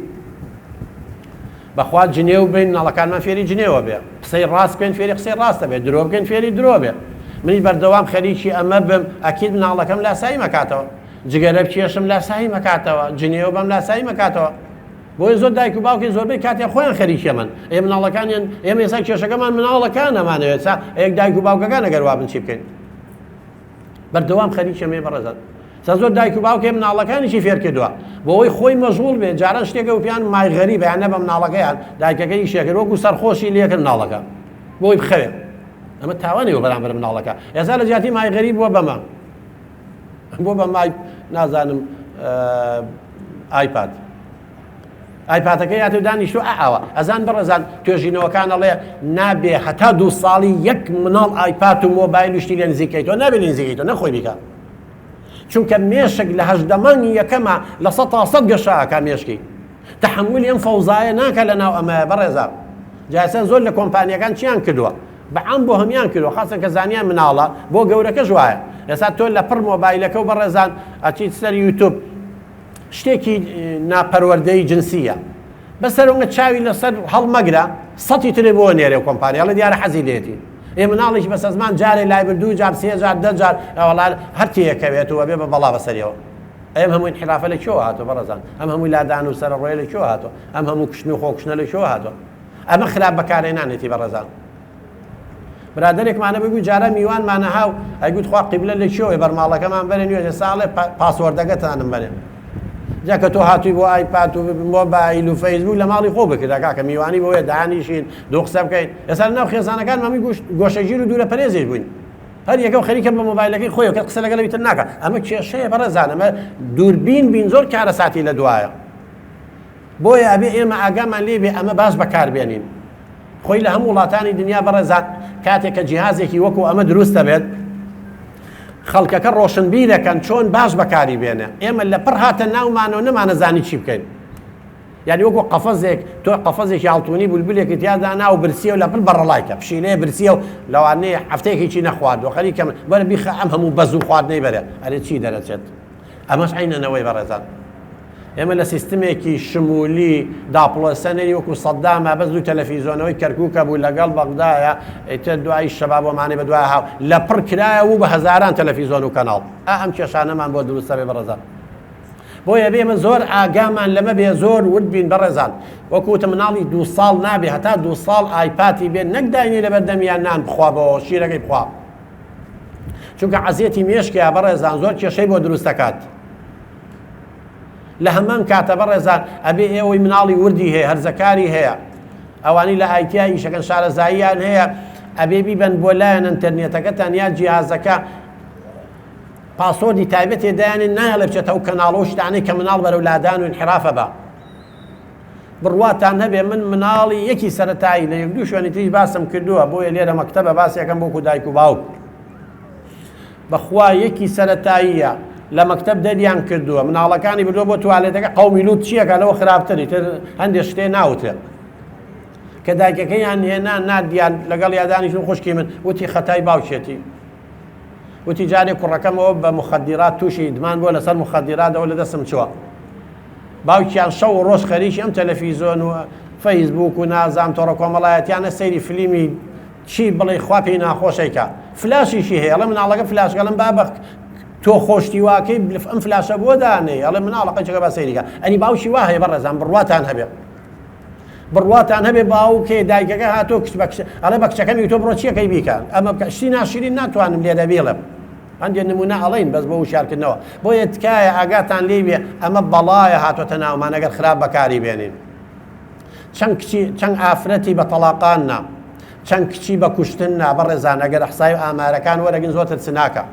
Speaker 2: بەخوا جنێو بین مناڵەکانمان فێری جنێوە بێ قسەی ڕاست بکەین فێری قسەی ڕاستە بێ درۆ بکەین فێری درۆ بێ منی بەردەوام خەریکی ئەمە بم ئەکید مناڵەکەم لاسایی مەکاتەوە جگەرە بکێشم لاسایی مەکاتەوە جنێو بەم لاسایی مەکاتەوە بۆی زۆر دایک و باوکی زۆربەی کاتیان خۆیان خەریکە من ئێ مناڵەکانیان ئێمە ئێستا کێشەکەمان مناڵەکانەمانەوێت سا یەک دایک و باوکەکان ئەگەر وا بن چی بکەین بەردەوام خەریکە مێ بەڕێزان سا زۆر دایک و باوکێ مناڵەکانیشی فێر کردووە بۆەوەی خۆی مەشغوڵ بێ جاران شتێکە و پیان مای غەریبە یان نەبە مناڵەکەیان دایکەکەی ئیشێکرد وەکو سەرخۆشی لێکرد مناڵەکە بۆی بخەوێ ئەمە تاوانەوە بەرامبەر مناڵەکە ئێستا لە جیاتی مای غەریب بووە بەمە بۆ بە مای نازانم ئایپاد ئایپاتەکە یاتە دانیشتو ئاوە ئەزان بەڕێزان توێژینەوەکان ئەڵێ نابێ هەتا 2 ساڵی یەک مناڵ ئایپات و مۆبایل وشتی لێ نزیکەیتەوە نابێ لێ نزیکەیتەوە نەخۆی بیکە چونکە مێشک لە هەژدەمانی یەکەمە لە 100 گەشاکە مێشکی تەحمولی ئەم فەوزایە ناکە لە ناو ئەمە بەڕێزان جایسەن زۆر لە کۆمپانیەکان چیان کردووە بەعام بۆ هەمیان کردووە خاستن کە زانیان مناڵە بۆ گەورەکەش وایە ئێستا تۆ لە پڕ مۆبایلەکە و بەڕێزان ئەچیت سەر یوتیوب شتێکی ناپەروەردەی جنسیە بەسەرەوە چاوی لەسەر هەڵمەگرە سەتی ترێ بۆ نێرێ کۆمپانیا لە دیارە حەزی لێتی ئێ مناڵیش بەسە زمان جارێ لای بردوو جار 3 جار 10 جار ئەوڵان هەرتیەکەوێتەوە بێ بە بەڵا بەسەریەوە ئەم هەمووی انحرافە لە کێوە هاتۆ بەڕێزان ئەم هەمووی لادان و سەرڕۆیە لە کێوە هاتۆ ئەم هەموو کوشتن و خۆکوشتنە لە کێوە هاتۆ ئەمە خراپ بەکارهێنانێتی بەڕێزان برادێکمانە بگو جارە میوانمانە هاو ئەیگوت خوا قیبلە لە چێوێ بەرماڵەکەمان بەرێن وێ ساڵێ پاسوەردەکەتانم بەرێن جا کە تۆ هاتووی بۆ ئایپات و مۆبایل و فەیسبوک لە ماڵی خۆ بکرد کاکە میوانی بۆیە دانیشین دوو قسە بکەین ئێستا ناو خێزانەکان مەمی گۆشەگیر و دوورە پەرێزێش بووین هەر یەکە خەریکە بە مۆبایلەکەی خۆی کە قسە لەگەڵ تر ناکە ئەمە کێشەیە بەڕێزان ئەمە دووربین بین زۆر کارە ساتی لە دوایە بۆیە ئەبێ ئێمە ئاگامان لێبێ ئەمە باش بەکاربێنین خۆی لە هەموو وڵاتانی دنیا بەڕێزان کاتێک کە جیهازێکی وەکو ئەمە دروستە بێت خەڵکەکە ڕۆشنبیرەکەن چۆن باش بەکاری بێنێ ئێمە لە پڕ هاتە ناومانەوە نەمانەزانی چی بکەین یعنی وەکو قەفەزێک تۆ قەفەزێکی ئاڵتوونی بولبولێکی تیادا ناو برسیە و لە پڕ بەڕەڵایکە پشیلەیە برسیە و لەوانەیە هەفتەیەکی چی نەخواردوە خەریکە بەرە بیخە ئەم هەموو بەز و خواردنەی بەرێ ئەرێ چی دەرەچێت ئەمەش عینەنەوەی بەڕێزان ئێمە لە سیستمێکی شمولی داپڵۆسەنەری وەکو سەدامە بەس دوو تەلەڤیزۆنەوەی کەرکووکە بوو لەگەڵ بەغدایە ئیتر دوایی شەبابۆمانەی بەدوای هاو لە پڕ کرایە و بە هەزاران تەلەڤیزۆن و کەناڵ ئەم کێشانەمان بۆ دروستە بێ بەڕێزان بۆیە بێمە زۆر ئاگامان لەمە بێ زۆر ورد بین بەڕێزان وەکوتە مناڵی 2 ساڵ نابێ هەتا 2 ساڵ ئایپاتی بێت نەک داینی لە بەردەمیان نان بخوابەوە شیرەکەی بخوا چونکە عەزیەتی مێشکەیە بەڕێزان زۆر کێشەی بۆ دروست دەکات لە هەمان کاتە بەڕێزان ئەبێ ئێوەی مناڵی وردی هەیە هەرزەکاری هەیە ئەوانی لە ئایتیا ئیشەکەن شارەزاییان هەیە ئەبێ بیبەن بۆ لایەن ئینتەرنێتەکەتان یا جیهازەکە پاسۆردی تایبەت تێدایانێن نایە لە بچێتە ئەو کەناڵە و شتانەی کە مناڵ بەرەو لادان و انحرافە بە بڕواتان هەبێ من مناڵی یەکی سەرەتایی لە یەک دوو شوێنی تریش باسم کردووە بۆیە لێرە مەکتەبە باسیەکەم بۆکو دایک و باوک بەخوا یەکی سەرەتاییە لە مەکتەب دەریان کردووە مناڵەکانی بردووە بۆ توالێتەکە قەومی لوت چیەکە لەوە خراپتری تر هەندێک شتێ ناوتێ کە دایکەکەیان هێنا نادیان لەگەڵ یادانیشون خوشکی من وتی خەتای باوکێتی وتی جارێ کوڕەکەمەوە بە مخدرات تووشی دمان بۆ لەسەر مخدراتەوە لە دەستم چووە باوکیان شەو و ڕۆژ خەریکی ئەم تەلەڤیزۆن و فەیسبوک و نازام تۆڕە کۆمەڵایەتیانە سەیری فلیمی چی بڵێ خوا پێی ناخۆشێکە فلاشیشی هەیە ئەڵێ مناڵەکە فلاشگەڵم بابەخ تۆ خۆشتی واکەی ئەم فلاشە بۆ دانێ ئەڵێ مناڵەکە چەکە بە سەیریکە ئەنی باوشی وا هەیە بەڕێزان بڕواتان هەبێ بڕواتان هەبێ باوکێ دایکەکە هاتۆ کچ بە کچ ئەڵێ بە کچەکەمی تۆ بڕۆ چیەکەی بیکە ئەمە شتی ناشرین ناتوانم لێرە بێڵم هەندێک نمونە ئەڵێن بەس بۆ وشارکردنەوە بۆیە تکایە ئاگاتان لێبێ ئەمە بەڵایە هاتوۆتە ناومان ئەگەر خراپ بەکاری بێنین چەند ئافرەتی بە تەلاقاننا چەند کچی بە کوشتننا بەڕێزان ئەگەر ئەحسای و ئامارەکان وەرەگرن زۆرتر چناکە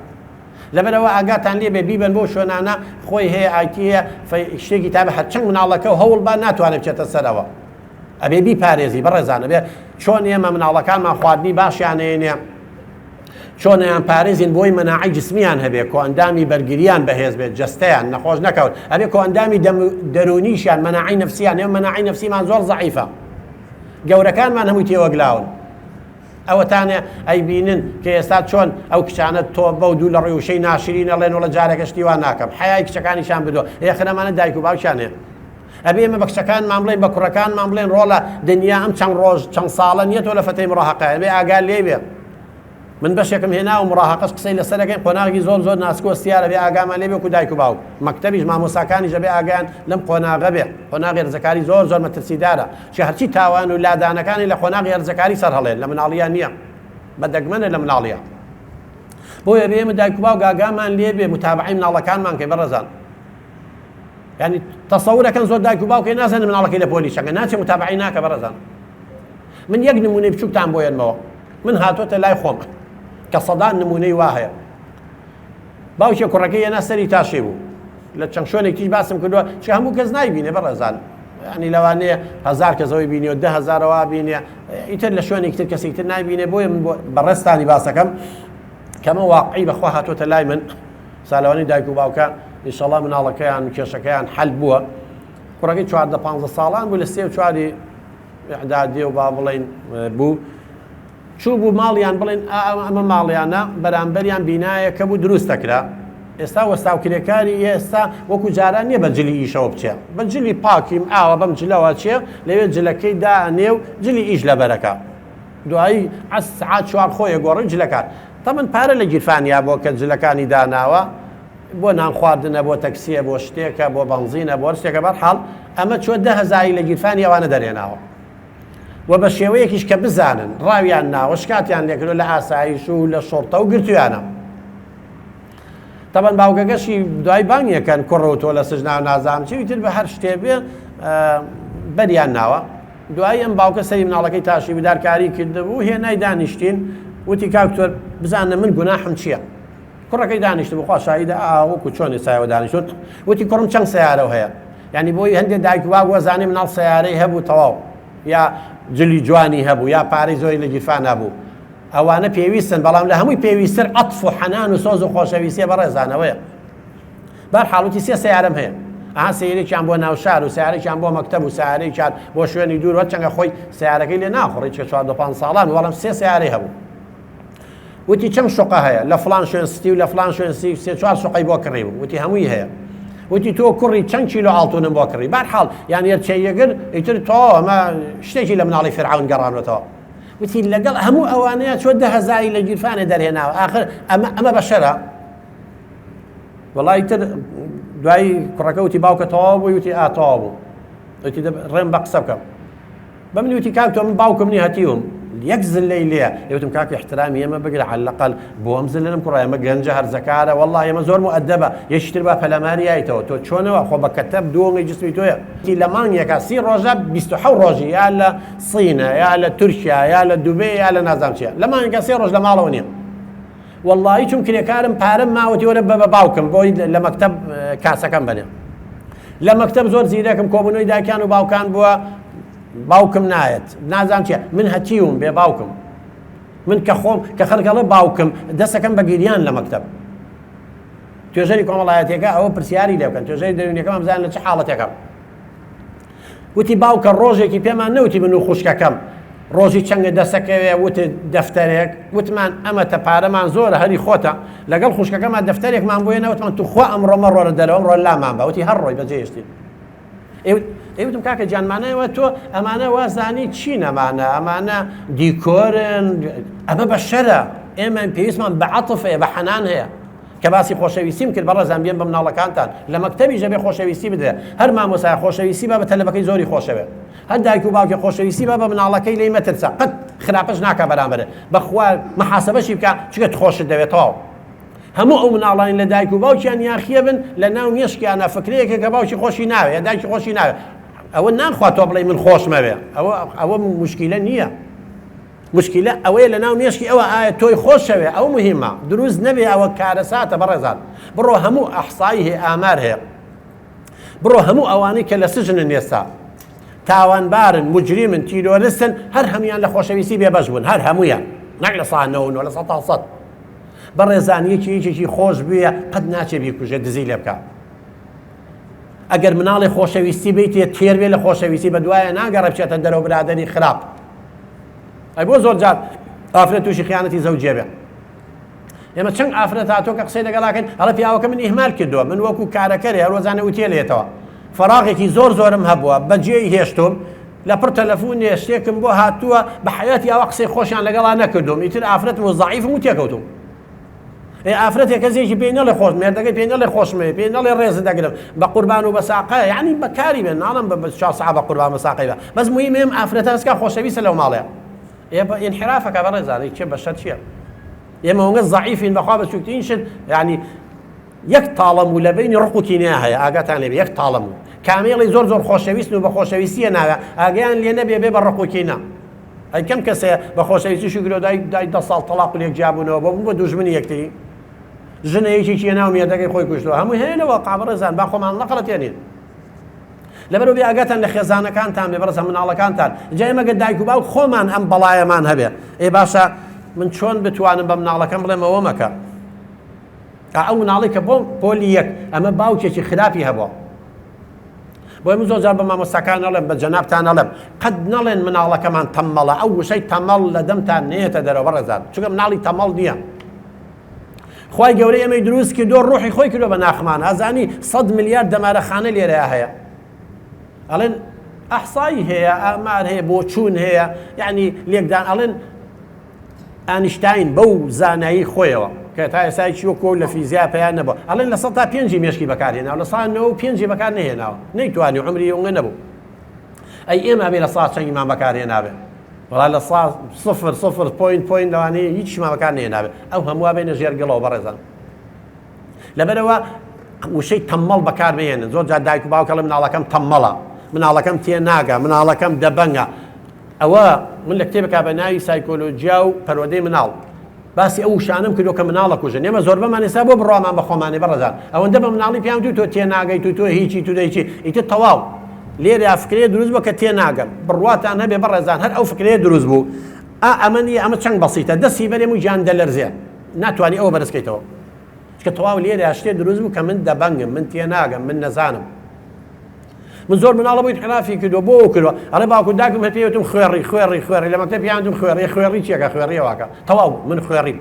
Speaker 2: لەبەرەوە ئاگاتان لێبێ بیبن بۆ شوێنانە خۆی هەیە ئایتیە شتێکی تابە هەرچەند مناڵەکە و هەوڵ با ناتوانێت بچێتە سەرەوە ئەبێ بیپارێزی بەڕێزانە بێ چۆن ئێمە مناڵەکانمان خواردنی باشیانێنێ چۆنیان پارێزین بۆی مەناعی جسمیان هەبێ کۆ ئەندامی بەرگریان بەهێز بێت جەستەیان نەخۆش نەکەوت ئەبێ کۆ ئەندامی دەرونیشیان مەناعی نەفسیان ئێمە مەناعی نەفسیمان زۆر زەعیفە گەورەکانمان هەمووی تێوەگلاون ئەوەتانێ ئەیبینن کە ئێستا چۆن ئەو کچانە تۆ بەو دوو لە ڕێی وشەی ناشرین ئەڵێن وڵە جارێکە شتیوان ناکەم حیای کچەکانیشان بدۆ ئێخرەمانە دایک و باوکیانێ ئەبێ ئێمە بە کچەکانمان بڵێن بە کوڕەکانمان بڵێن ڕۆڵە دنیا ئەم چەند ڕۆژ چەند ساڵە نییە تۆ لە فەتەی مڕاهەقەیە بێ ئاگال لێ بێ من بەشێکم هێنا و مڕاهەقەش قسەی لەسەرەکەین قۆناغی زۆر ناسکۆستیارە بێ ئاگامان لێ بێ و دایک و باوک مەکتەبیش مامۆساکانیش بێ ئاگیان لەم قۆناغە بێ قۆناغی هەرزەکاری زۆر مەترسیدارە چ هەرچی تاوان و لادانەکانی لە قۆناغی هەرزەکاری سەر هەڵێن لە مناڵیان نییە بەدەگمەنە لە مناڵیە بۆیە بێ ئێمە دایک و باوک ئاگامان لێ بێ متابعەی مناڵەکانمان کەی بەڕێزان یعنی تەسەورەکەن زۆر دایک و باوکێ نازانن مناڵەکەی لە پۆلیسەکە ناچێ متابعەی ناکە بەڕێزان من یەک نمونەی بچووکتان بۆیەنمەوە من هاتۆتە لای خۆم کە سەدان نمونەی وا هەیە باوکێ کوڕەکەی هێنا سەری تاشێ بوو لە چەند شوێنێکیش باسم کردووە چ هەموو کەس نایبینێ بەڕێزان ینی لەوانەیە 1000 کەسەوەی بینی و 10,000ەوە بینێ ئیتر لە شوێنێکی تر کەسێکی تر نایبینێ بۆیە من بەڕێستانی باسەکەم کەمە واقعی بەخوا هاتۆتە لای من ساڵەوانی دایک و باوکە ئینشەڵڵا مناڵەکەیان کێشەکەیان حەل بووە کوڕەکەی 14-15 ساڵان بوو لە 3-4 ئیعدادیە و با بڵێن بوو چوو بوو ماڵیان بڵێن ئەمە ماڵیانە بەرامبەریان بینایە کە بوو دروست دەکرا ئێستا وەستاوکرێکاری ئێستا وەکو جاران نییە بە جلی ئیشەوە بچێ بە جلی پاکیم ئاوە بەم جلەوە چێ لەوێ جلەکەی دانێ و جلی ئیش لە بەرەکە دوایی سعات 4 خۆیە گۆڕی جلەکان تەمەن پارە لە گیرفانیا بۆ کە جلەکانی داناوە بۆ نان خواردنە بۆ تەکسیە بۆ شتێکە بۆ بەنزینە بۆ شتێکە بەرحاڵ ئەمە چۆ 10,000 لە گیرفانی ئەوانە دەرێناوە و بە شێوەیەکیش کە بزانن ڕاویان ناوە شکاتیان لێکردو لە ئاسایش و لە شۆڕتە و گرتویانە. تەبەن باوکەکەشی دوای بانگیەکەن کوڕەوتۆ لە سژنا و نازانم چی تر بە هەر شتێ بێ بەریان ناوە. دوای ئەم باوکە سەری مناڵەکەی تاشی بدارکاری کردبوو هێنای دانیشتین وتی کاکتۆر بزانە من گوناحم چییە؟ کوڕەکەی دانیشت بخوا شایدە ئاوەکو چۆنی سایەوە دانیشت وتی کوڕم چەند سیارە هەیە یعنی بۆی هەندێک دایک وا وەزانێ مناڵ سیارەی هەبوو تەواو یا جلی جوانی هەبوو یا پارەی زۆری لە گیرفان هەبوو ئەوانە پێویستن بەڵام لە هەمووی پێویستتر عەطف و حەنان و سۆز و خۆشەویستیە بەڕێزانەوەیە. بەرحاڵ وتی سێ سیارەم هەیە سیارێکیان بۆ ناو شار و سیارێکیان بۆ مەکتەب و سیارێکیان بۆ شوێنی دوور وە چەنگە خۆی سیارەکەی لێ ناخۆڕی چ 4 ساڵان وەڵام سێ سیارەی هەبوو. وتی چەند شوقە هەیە لە فڵان شوێن ستی و لە فڵان شوێن سی سێ چوار شوقەی بۆ کڕی بوو وتی هەمووی هەیە. وتی تۆ کوڕی چەند کیلۆ ئاڵتونم بۆ کڕی بەرحاڵ یان یەرچەیەگر ئیتر تۆ ئەمە شتێکی لە مناڵی فیرعەون گەڕانەوەتەوە. وتی لەگەڵ هەموو ئەوانەیە چۆ 10,000 لە گیرفانێ دەرهێناوە ئاخر ئەمە بەشەرە. وەڵای تر دوای کوڕەکە وتی باوکە تەواو بووی وتی تەواو بوو وتی ڕێم بە قسە بکەم بە منی وتی کاک تۆ من باوکم نی هەتیوم یەک زلەی لێە یوتم کاک احترامی ئێمە بگرە حەلەقەل بۆ ئەم زلەنم کوڕە ئێمە گەنجە هەرزەکارە وەڵڵا ئێمە زۆر مؤدەبە یەکتر بە پەلەماری یایتەوە تۆ چۆنەوە خۆ بە کەتەب دووەنگی جسمی تۆیە لە مانگێکە 30 ڕۆژە 27 ڕۆژی یا لە سینە یا لە تورکیا یا لە دوبێ یا لە نازانم چیە لە مانگێکە 3 ڕۆژ لە ماڵەوە نییە. والله چون کرێکارم پارەم ماوەتی وەرە بە باوکم بۆی لە مەکتەب کاسەکەم بنێ لە مەکتەب زۆر زیرەکم کۆبوونەوەی دایکان و باوکان بووە باوکم نایەت نازانم چیە من هەتیوم بێ باوکم من کە خۆم کە خەڵکەڵە باوکم دەستەکەم بە گیریان لە مەکتەب توێژەری کۆمەڵایەتەکە ئەوە پرسیاری لێ بکەن توێژەری دەرونیەکەم بزانن لە چه حاڵەتێکم. وتی باوکە ڕۆژێکی پێمان نەوتی من و خوشکەکەم ڕۆژی چەندە دەسەکەوێ وتە دەفتەرێک وتمان ئەمەتە پارەمان زۆرە هەری خۆتە لەگەڵ خوشکەکەمان دەفتەرێکمان بۆیە نەوتمان توخوا ئەمڕۆمە ڕۆرە دەرەوەم ڕۆ لامان بە وتی هەر ڕۆی بەجێشتی ئێوتم کاکە جانمانەوە تۆ ئەمانە وازانی چی نەمانە ئەمانە دیکۆرن ئەمە بە شەرە ئێمە پێویستمان بە عەتفێ بە حەنان هەیە کە باسی خۆشەویستیم کرد بەڕێزان بێن بە مناڵەکانتان لە مەکتەبی ژەبێ خۆشەویستی بدرێ هەر مامۆسای خۆشەویستی بە تەلەبەکەی زۆری خۆشەوێ هەر دایک و باوکی خۆشەویستی بە مناڵەکەی لێی مەترسە قەت خراپەش ناکە بەرامبەرە بەخوا محاسبەشی بکە چگە خۆشت دەوێتەوە. هەموو ئەو مناڵانی لە دایک و باوکیان یاخیە بن لە ناو مێشکیانە فکرەیەکە کە باوکی خۆشی ناوێ یا دایکی خۆشی ناوێ ئەوە نانخوا تۆ بڵێ من خۆشمەوێ ئەوە مشکیلە نییە. مشکلە ئەوەیە لە ناو مێشکی ئەوە ئایا تۆی خۆشەوێ ئەو مهمە دروست نەبێ ئەوە کارەساتە بەڕێزان بڕۆ هەموو ئەحسایی هەیە ئامار هەیە بڕۆ هەموو ئەوانەی کە لە سژنن ئێستا تاوانبارن مجریمن تیرۆریستن هەر هەمویان لە خۆشەویستی بێبەش بوون هەر هەمویان نەک لە 100 لە 100 بەڕێزان یەکێکی خۆش بووە قەت ناچێ بیکوژێ دزی لێ بکە. ئەگەر مناڵی خۆشەویستی بیتێ تێر بێ لە خۆشەویستی بە دوایە ناگەڕێ بچێتە دەرەوە برادەری خراپ. ئەی بۆ زۆر جار ئافرەت تووشی خیانەتی زەوجێ بێ. ئێمە چەند ئافرەت هاتۆ کە قسەی لەگەڵاکەن هەڵە پیاوەکە من ئیهمال کردووە من وەکو کارەکەرێ هەروەزانە وتێلێتەوە فراغێکی زۆرم هەبووە بەجێی هێشتم لە پڕ تەلەفۆنێ شتێکم بۆ هاتووە بە حەیاتی ئەوە قسەی خۆشیان لەگەڵا نەکردوم ئیتر ئافرەتم و زەعیفم و تێکەوتوم. ئافرەتێک کەسێکی پێی نەڵێ خۆش مێردەکەی پێی نەڵێ خۆشمێ پێی نەڵێ ڕێز دەگرم بە قوربان و بە ساقەیە یعنی بەکاری بێن ناڵم بە 4 ساعت بە قوربان بە ساقەی بە بەس موهیم ئێم ئافرەتە هەستکە خۆشەویستە لەو ماڵەیە انحرافەکە بەڕێزانەی چێ بەشەر چییە ئێمە وەنگە زەعیفین بەخوا بەچووکترین شت یعنی یەک تاڵەم و لە بینی ڕق و کینەیە هەیە ئاگاتان لێ یەک تاڵەم و کامێڵی زۆر خۆشەویستن و بە خۆشەویستیە ناوە ئاگیان لێ نەبێ بێ بە ڕق و کینە ئەی کەم کەسەیە بە خۆشەویستی شکرۆ دای 10 ساڵ تەلاق و لێک جیابوونەوە بۆ بوو بە دوژمنی یەکتری ژنەیەکی ناو مێردەکەی خۆی کوشتەوە هەموو هێنەوە قابڕێزان با خۆمان نەقەڵەتێنین لەبەرەوە بێ ئاگاتان لە خێزانەکانتان بێ بەڕێزە مناڵەکانتان جا ئێمەگە دایک و باوک خۆمان ئەم بەڵایەمان هەبێ ئێ باشە من چۆن بتوانم بە مناڵەکەم بڵێم ئەوە مەکە ئەو مناڵی کە بۆ پۆلی یەک ئەمە باوکێکی خراپی هەبووە بۆی من زۆر جار بە مامۆستاکان نەڵێم بە جەنابتان نەڵێم قەت نەڵێن مناڵەکەمان تەممەڵە ئەو وشەی تەمەڵ لە دەمتان نێتە دەرەوە بەڕێزان چونکە مناڵی تەمەڵ نییە خوای گەورەی ئێمەی دروست کردو ڕوحی خۆی کردو بە ناخمان ئازانی 100 میلیارد دەمارەخانە لێرەیە هەیە ئەڵێن ئەحسایی هەیە ئامار هەیە بۆ چوون هەیە یعنی لێکدان ئەڵێن ئانیشتاین بەو زانایی خۆیەوە کە تا ئێستا چی وەکو لە فیزیا پێیان نەبووە ئەڵێن لە 100 تا 5 مێشکی بەکارهێناوە لە 195 بەکار نەهێناوە نەیتوانی عمری ئەوە نەبوو ئەی ئێمە بێ لە 100 چەندیمان بەکارهێناوێ وڵا لە سفر سفر پوین لەوانەیە هیچ شماوەکان نێنابێت ئەو هەمووا بێنە ژێرگەڵەوە بەڕێزان لەبەرەوە وشەی تەممەڵ بەکاربێنن زۆر جار دایک و باوکەڵە مناڵەکەم تەممەڵە مناڵەکەم تێناگە مناڵەکەم دەبەنگە ئەوە من لە کتێبەکە بە ناوی سایکۆلۆجیا و پەروەردەی مناڵ باسی ئەو شانم کردو کە مناڵە کوژن ئێمە زۆر بەمان ئێستا بۆ بڕوامان بە خۆمانێ بەڕێزان ئەوەندە بە مناڵی پیان تۆ تێناگەیت و تۆ هیچی تو دەیچی ئیتر تەواو لێرە فکرێ دروست بوو کە تێناگەم بڕواتان هەبێ بەڕێزان هەر ئەو فکرێ دروست بوو ئەمە چەند بەسیتە دەستی بەرێم و گیان دەلەرزێ ناتوانانی ئەوە بەرزکەیتەوە کە تەواو لێرە شتێ دروست بوو کە من دەبەنگم من تێناگەم من نەزانم من زۆر مناڵە بوویت خلافی کردو بۆ کردووە ئەڵێ باوکو داکم هە پێوتم خوێڕی لە مەکتەب پیاندم خوێڕی چیەکە خوێڕیەوەکە تەواو من خوێڕیم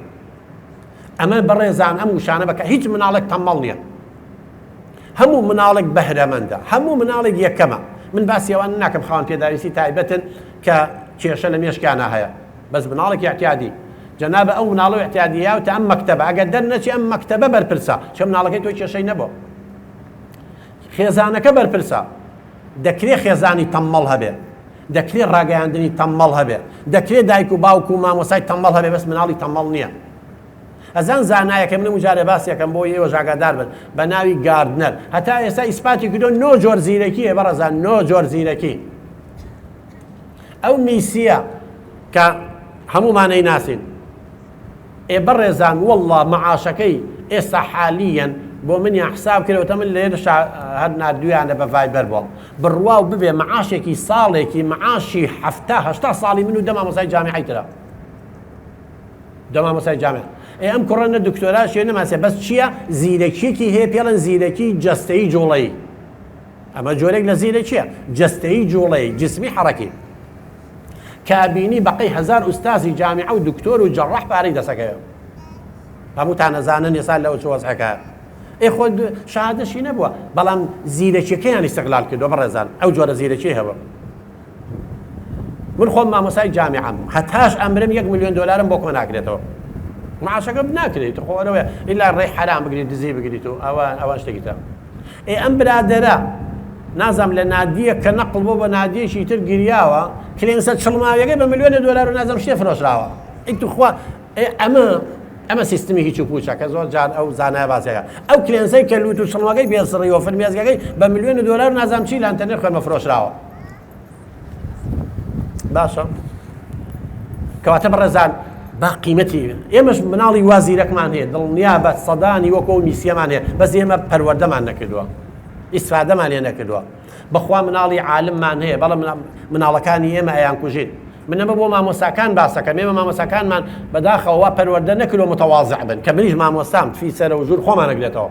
Speaker 2: ئەمە بەڕێزان ئەم وشانە بکە هیچ مناڵێک تەممەڵ نییە هەموو مناڵێک بەهرەمەندە هەموو مناڵێک یەکەمە من باسی ئەوان ناکەم خاوەن پێداویستی تایبەتن کە کێشە لە مێشکانە هەیە بەس مناڵێکی احتیادی جەنابە ئەو مناڵە احتیادیە و تا ئەم مەکتەبە ئەگەر دەرنەچی ئەم مەکتەبە بەرپرسە چە مناڵەکەی تۆی کێشەی نەبووە خێزانەکە بەرپرسە دەکرێت خێزانی تەممەڵ هەبێ دەکرێت ڕاگەیاندنی تەممەڵ هەبێ دەکرێت دایک و باوکو و مامۆسای تەممەڵ هەبێ بەس مناڵی تەممەڵ نییە ئەزان زانایەکە منم جارێ باسیەکەم بۆ ئێوە ژاگادار بن بە ناوی گاردنەر هەتا ئێستا ئیسپاتی کردو نۆ جۆر زیرەکیە بەڕێزان نۆ جۆر زیرەکی ئەو میسیە کە هەمومانەی ناسین بەڕێزان وەڵڵا مەعاشەکەی ئێستا حالیەن بۆ منیان حساب کردەوەتە من لێرە هەر نردویانە بە ڤایبەر بۆ بڕوا و ببێ مەعاشێکی ساڵێکی مەعاشی هەفتا ساڵی من و دە مامۆسای جامیعەی ترە دە مامۆسای جامیع ئەم کوڕەنە دکتۆرا شوێ نەماسێ بەس چییە زیرەکیەکی هەیە پێڵەن زیرەکی جەستەیی جوڵەیی ئەمە جۆرێک لە زیرەکیە جەستەیی جوڵەیی جسمی حەرەکی کابینی بەقەی هەزار ئوستازی جامیعە و دکتۆر و جەڕاح پارەی دەسەکەوێ هەمووتان نەزانن ێستا لەوە چ وەزعەکە خۆ شادەشی نەبووە بەڵام زیرەکیەکەیان ئیستیغلال کردووە بەڕێزان ئەو جۆرە زیرەکی هەبوو من خۆم مامۆسای جامیعەم هەتاش ئەمرم 1 ملیۆن دۆلارم بۆ کۆ ناکرێتەوە معاشەکە بناکرێت خۆرەوە ئیلا ڕێی حرام بگریت دزی بگریت و ئەوان شتێکی تر ئەم برادەرە نازام لە نادیە کە نەقڵ بۆ بە نادیەشی تر گریاوە کلێنسە چڵماویەکەی بە ملیۆنی دۆلار و نازام شتێ فرۆشراوە ئیتوخوا ئەمە سیستمی هیچ و پوچە کە زۆر جار ئەو زانایە باسیەکە ئەو کلێنسەی کە لوت و چڵمەکەی پێسڕیەوە فرمێزگەکەی بە ملیۆنی دۆلار و نازام چی لە ئینتەرنێت خوێنمە فرۆشراوە باشە کەواتە بەڕێزان با قیمەتی ئێمەش مناڵی وازیرەکمان هەیە دڵنیا بە سەدانی وەکو میسیەمان هەیە بەس ئێمە پەروەردەمان نەکردووە ئیسفادەمان لێ نەکردووە بەخوا مناڵی عالممان هەیە بەڵام مناڵەکانی ئێمە ئەیان کوژین منەمە بۆ مامۆساکان باسەکەم ئێمە مامۆساکانمان بەداخەوە پەروەردە نەکردووە متەواضع بن کە منیش مامۆسام فی سەرە و ژوور خۆمان نەگرێتەوە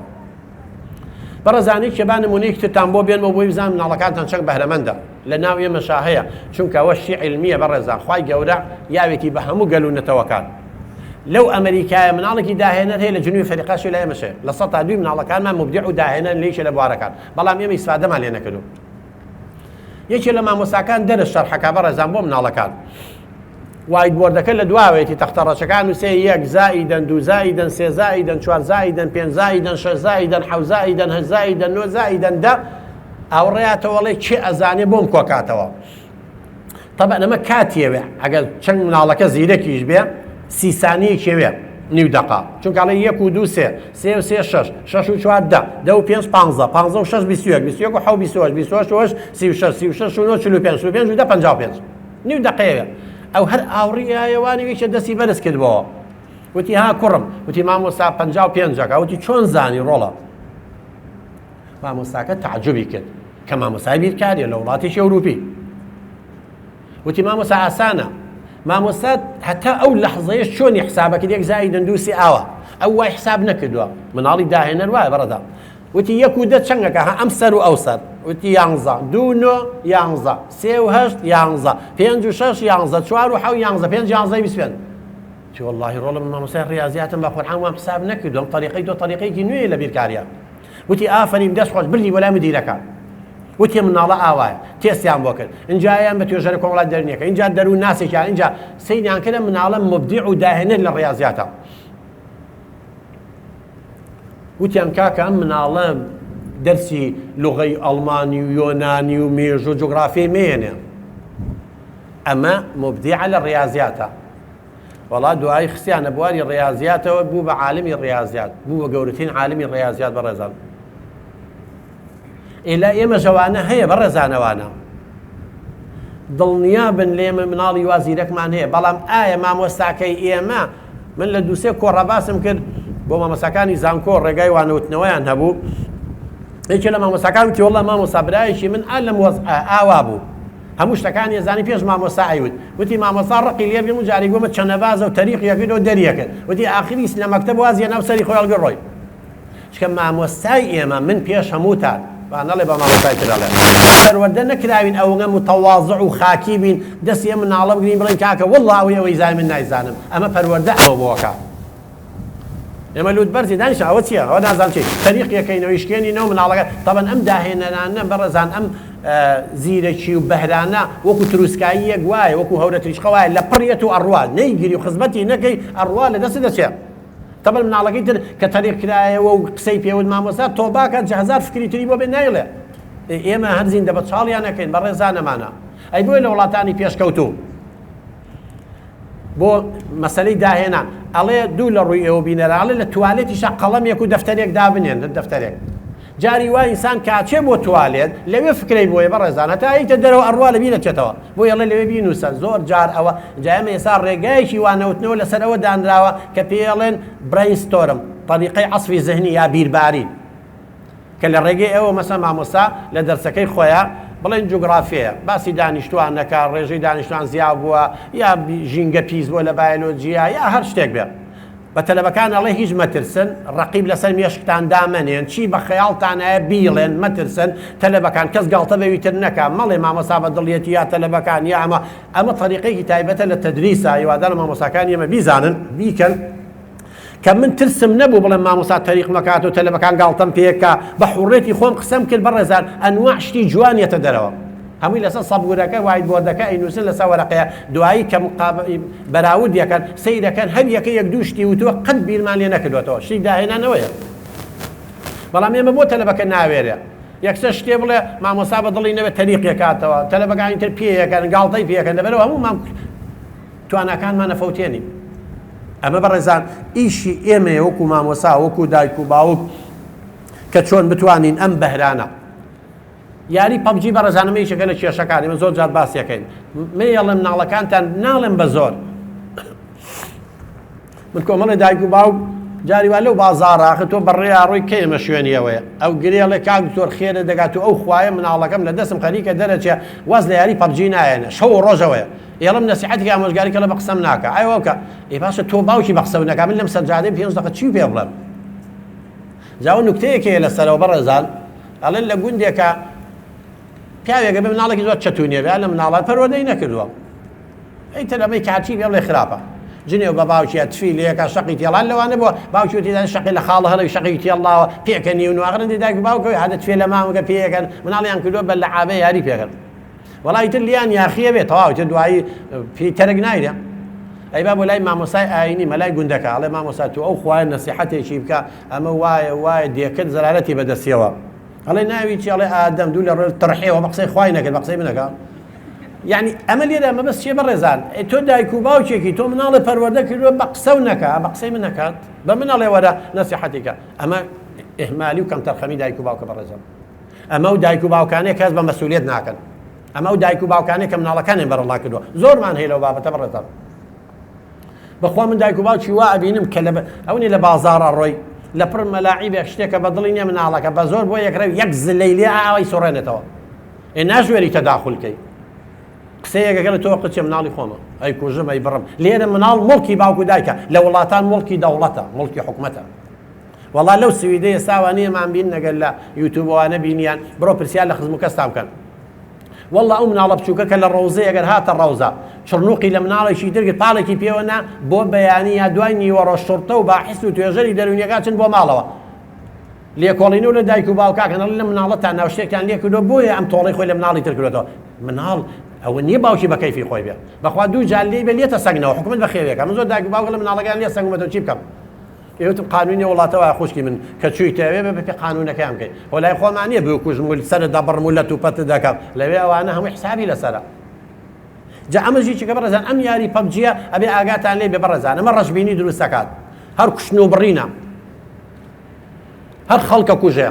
Speaker 2: بەڕێزانی کێبا نمونەیەک ترتان بۆ بێنەوە بۆی بزانم مناڵەکانتان چەند بەهرەمەندە لە ناو ئێمەشا هەیە چونکە ئەوە شی علمیە بەڕێزان خوای گەورە یاوێکی بە هەموو گەلوونەتەوەکان لەو ئەمریکایە مناڵێکی داهێنەر هەیە لە جنوبی فەریقاشی لە ئێمەشێ لە 100 مناڵەکانمان مبدع و داهێنەر لەیشە لە بوارەکان بەڵام ئێمە ئیسفادەمان لێ نەکردو یەکێ لە مامۆساکان دەرە شەرحەکە بەڕێزان بۆ مناڵەکان وایت بۆردەکە لە دواوێتی تەختەڕەچەکان و سێ 1 زائیدەن 2 زائیدەن 3 زائیدەن 4 زائیدەن 5 زائیدەن 6 زائیدن 7 زائیدەن 8 زائیدەن 9 زائیدەن 10 ئاوڕێیاتەوەڵێ چی ئەزانێ بۆم کۆکاتەوە طبعا ئەمە کاتیەوێ ئەگەر چەند مناڵەکە زیرەکیش بێ 30 سانیەکێوێ نیو دقا چونکەڵێ 1 و 2 3 3 و 3 6 6 و 4 10 10 و 5 15 15 و 6 21 21 و 7 28 28 36 36 و 9 45 45 و 10 55 نیو دقەیەوێ ئەو هەر ئاوڕیایەوانی ویچە دەستی بەرز کردبەوە وتی ها کوڕم وتی مامۆستا 55ەکە وتی چۆن زانی ڕۆڵە مامۆستاکە تعجبی کرد کە مامۆستای بیرکاریە لە وڵاتێکی ئەوروپی وتی مامۆستا ئاسانە مامۆستا هەتا ئەو لەحزەیەش چۆنی حسابەکرد 1 زائیدەن 2 3 ئاوە ئەو وای حساب نەکردووە مناڵی داهێنەر وایە بەڕەدا وتی 1 و 10 چەندەکە ئەم سەر و ئەو سەر وتی 11 2 9 11 3 و 8 11 5 و 6 11 4 و 7 11 5 11 25 چی والله ڕۆڵم مامۆستای ڕیاضیاتم بە قورئان وام حساب نەکردووە طریقەی دو طریقەیەکی نوێیە لە بیرکاریە وتی ئافەرین دەست خۆش بردی وەلای مدیرەکان وتی مناڵە ئاوایە تێستیان بۆ کرد اینجایان بە توێژەرە کۆمەڵات دەرنیەکە اینجا دەرو ناسێکیان اینجا سەیریان کردە مناڵە مبدیع و داهێنەر لە ڕیاضیاتە وتیان کاکە ئەم مناڵە دەرسی لوغەی ئەڵمانی و یۆنانی و مێژ و جوگرافیای مێنێ ئەمە مبدیعە لە ڕیاضیاتە وڵا دوایی خستیانە بواری ڕیاضیاتەوە بوو بە عالمی ڕیاضیات بوو بە گەورەترین عالمی ڕیاضیات بەڕێزان ئێلا ئێمە ژەوانە هەیە بەڕێزانەوانە دڵنیا بن لێمە مناڵی وازیرەکمان هەیە بەڵام ئایا مامۆستاکەی ئێمە من لە دووسێ کۆڕەباسم کرد بۆ مامۆستاکانی زانکۆ ڕێگای وانەوتنەوەیان هەبوو یەکێ لە مامۆستاکان وتی وەڵڵا مامۆستا برایەکی من لەم ئاوا بوو هەموو شتەکانی ێزانی پێش مامۆستا ئەیوت وتی مامۆستا ڕقی لێ بێ و جاری گۆمە چەنەبازە و تەریقیەکەیەوە دەریەکرد وتی ئاخریش لە مەکتەب وازیە ناو سەری خۆی هەڵگەڕۆی چکە مامۆستای ئێمە من پێش هەمووتان نەڵێ بە مامۆستای ترەڵێ پەروەردە نەکراوین ئەوەنە متەواضع و خاکی بین دەستی ئێمە ناڵە بگرین بڵێن کاکە وەڵڵا ئەوەی زای من نایزانم ئەمە پەروەردە ئەوە بۆکە ئێمە لوت بەرزی دانیشە ئەوە چییە ئەوە نازانم چی تەریقیەکەینەوەی شکێنینەوە مناڵەکە تەبەن ئەم داهێنەرانە بەڕێزان ئەم زیرەکی و بەهرانە وەکو تروسکاییەک وایە وەکو هەورە تریشقە وایە لە پڕیەت و ئەڕوا نەیگیری و خزمەتی نەکەی ئەڕوا لە دەست دەچێت تەبەن مناڵەکەی تر کە تەریق کرایەوە و قسەی پێوت مامۆستا تۆباکە جەهزار فکری تری بۆ بێ نایڵێ ئێمە هەرزین دەبە چاڵیان نەکەین بەڕێزانەمانە ئەی بۆی لە وڵاتانی پێشکەوتوو بۆ مەسەلەی داهێنان ئەڵێ دوو لە ڕووی ئێوە بینەراڵێ لە توالێتیشە قەڵەمێک و دەفتەرێک دابنێن دەفتەرێک جاری وای ئینسان کاچێ بۆ توالێت لەوێ فکرەی بۆیە بەڕێزانە تا ئیتە دەرەوە ئەڕوا لە بیر دەچێتەوە بۆ ئەڵێ لەوێ بینوسە زۆر جار ئەوە جایمە ئێستا ڕێگایەکی وانەوتنەوە لەسەر ئەوە دانراوە کە پێڵێن برینستۆرم طریقەی عەسفی ذهنی یا بیرباری کە لە ڕێگەی ئەوە مەسە مامۆستا لە دەرسەکەی خۆیان بڵێن جوگرافیە باسی دانیشتوان نەکە ڕێژەی دانیشتوان زیاد بووە یا ژینگە پیس بووە لە بایۆلۆجیا یا هەر شتێک بێت بە تەلەبەکان ئەڵێ هیچ مەترسن ڕەقیب لەسەر مێشکتان دامەنێن چی بە خەیاڵتانایە بیڵێن مەترسن تەلەبەکان کەس گاڵتە بەویتر نەکە مەڵێ مامۆستا بە دڵیەتی یا تەلەبەکان یا ئەمە طریقەیەکی تایبەتە لە تەدریسا هیوادار لە مامۆستاکانی ئێمە بیزانن بیکەن کە من ترسم نەبوو بڵێم مامۆستا تەریق مەکات و تەلەبەکان گاڵتەم پێکە بە حوڕێتی خۆم قسەم کرد بەڕێزان ئەنواع شتی جوانیەتە دەرەوە هەمووی لەسەر سەبورەکە وایت بۆردەکە ئەینووسن لەسەر وەرەقەیە دوایی کە بەراورد یەکەن سەیرەکەن هەر یەکە یەک دوو شتی وتووە قەت بیرمان لێ نەکردوێتەوە شتی داهێنانەوەیە بەڵام ئێمە بۆ تەلەبەکە ناوێرێ یەکسەر شتێ بڵێ مامۆستا بە دڵی نەبێت تەریقیەکاتەوە تەلەبەکانی تر پێیەکەن گاڵتەی پێەکەن دەبێتەوە هەموو توانەکانمان نەفەوتێنین ئەمە بەڕێزان ئیشی ئێمە وەکو مامۆستا وەکو دایک و باوک کە چۆن بتوانین ئەم بەهرانە یاری پەبجی بەڕێزانەمەیشەکە لە کێشەکان ئێمە زۆر جار باسیەکەین مێڵم ناڵەکانتان ناڵێن بە زۆر من کۆمەڵی دایک و باوک جاریوا لەو بازاڕاخە تۆ بەڕێیا ڕۆی کەیمە شوێنیەوەیە ئەو گرێڵێ کاک زۆر خێرە دەگات و ئەو خوایە مناڵەکەم لە دەستم خەریکە دەرەچێ واز لە یاری پەبجی نایەنە شەو ڕۆژەوەیە ئێڵم نەسیحەتی ئامۆژگاری کە لە بە قسەم ناکە ئایوەکە ئێ باشە تۆ باوکی بە قسە نەکە من لەم سەرجادەی 5 دقیقە چی پێ بڵێم جاوە نوکتەیەکەیە لەسەرەوە بەڕێزان ئەڵێن لە گوندێکە پیاوێکە بە مناڵێکی زۆر چەتونیە بێ لە مناڵات پەروەردەی نەکردووە ئەیتر ئەمەی کاچی بێ بڵێ خراپە جنێو بە باوکیە تفی لەیەکە شەقی تێڵان لەوانە بووە باوکی وتیدان شەقی لە خاڵە هەڵەوی شەقی تێڵاوە پێکەنی و نواغرندی دایک باوکەوەی هەدە تفێ لە مامەکە پێیەکەن مناڵیان کردووە بە لە عابێ یاری پێکەن وەڵی تر لیان یاخیە بێت تەواو تر دوایی پێی تەرەک نایرێ ئەی با بۆ لای مامۆسای ئاینی مەلای گوندەکە ئەڵێ مامۆستا تو ئەو خوایە نەسیحەتێکی بکە ئەمە وایە دێکرد زەرارەتی بەدەستیەوە ئەڵێ ناوی چی ئەڵێ ئادەم دوو لە ڕێ تڕحێەوە بە قسەی خوای نەکرد بە قسەی منەکە یعنی ئەمە لێرە ئەمە بەس چێ بەڕێزان تۆ دایک و باوکێکی تۆ مناڵی پەروەردە کردووە بە قسە و نەکە بە قسەی من نەکات بە مناڵێ وەرە نەسیحەتێکە ئەمە ئیهمالی و کەم تەرخەمی دایک و باوکە بەڕێزان ئەمە و دایک و باوکانەیە کەس بە مەسئولیت ناکەن ئەمە و دایک و باوکانەیە کە مناڵەکانیان بەرەڵا کردووە زۆرمان هەیە لەو بابەتە بەڕێزان بەخوا من دایک و باوکی وا ئەبینم کە ئەوەی لە بازاڕە ڕۆی لە پڕ مەلاعیبێک شتێکە بە دڵی نییە مناڵەکە بە زۆر بۆ یەکرەوی یەک زلەی لێ ئاوای سۆڕێنێتەوە ناژوێری تەداخولکەی قسەیەکەکە لە تۆ قچێ مناڵی خۆمە ئەی کوژم ئەی بڕم لێرە مناڵ مڵکی باوکو دایکە لە وڵاتان مڵکی دەوڵەتە مڵکی حکومەتە وەڵا لەو سویدەیە ساوانەیەمان بین نەگەل لە یوتیوبەوانە بینیان بڕۆ پرسیار لە خزم و کەستان بکەن والله ئەو مناڵە بچووکە کە لە ڕەوزەیە ئەگەر هاتە ڕەوزە چڕنوقی لە مناڵێکی ترگت پاڵێکی پێوەنا بۆ بەیانی یا دوای نیوەڕۆ شورتە و باحیس و توێژەری دەرونیەکە چن بۆ ماڵەوە لێکۆڵینە و لە دایک و باوکاکەن لە مناڵەتان ناو شتێکتان لێ کردو بۆیە ئەم تۆڵی خۆی لە مناڵی تر کردێتەوە مناڵ ئەوە نییە باوکی بە کەیفی خۆی بێ بەخوا دوو جار لێ بێ لێتە سەگنەوە حکومت بە خێوێکە من زۆر دایک و باوک لە مناڵەکان لێ سەگمەتەوە چی بکەم ئێوتم قانونی وڵاتەوە خوشکی من کە چوویتەوێ بە پێ قانونەکەیان بکەیت وەلای خۆمانیە بێ کوژم و سەرە دەبڕم و لە توپەت دەکەم لەوێ ئەوانە هەموو حسابی لەسەرە جا ئەمەژی چکە بەڕێزان ئەم یاری پەبجیە ئەبێ ئاگاتان لێ بێ بەڕێزان ئەمە ڕەشبینی دروست دەکات هەر کوشتن و بڕینە هەر خەڵکە کوژێ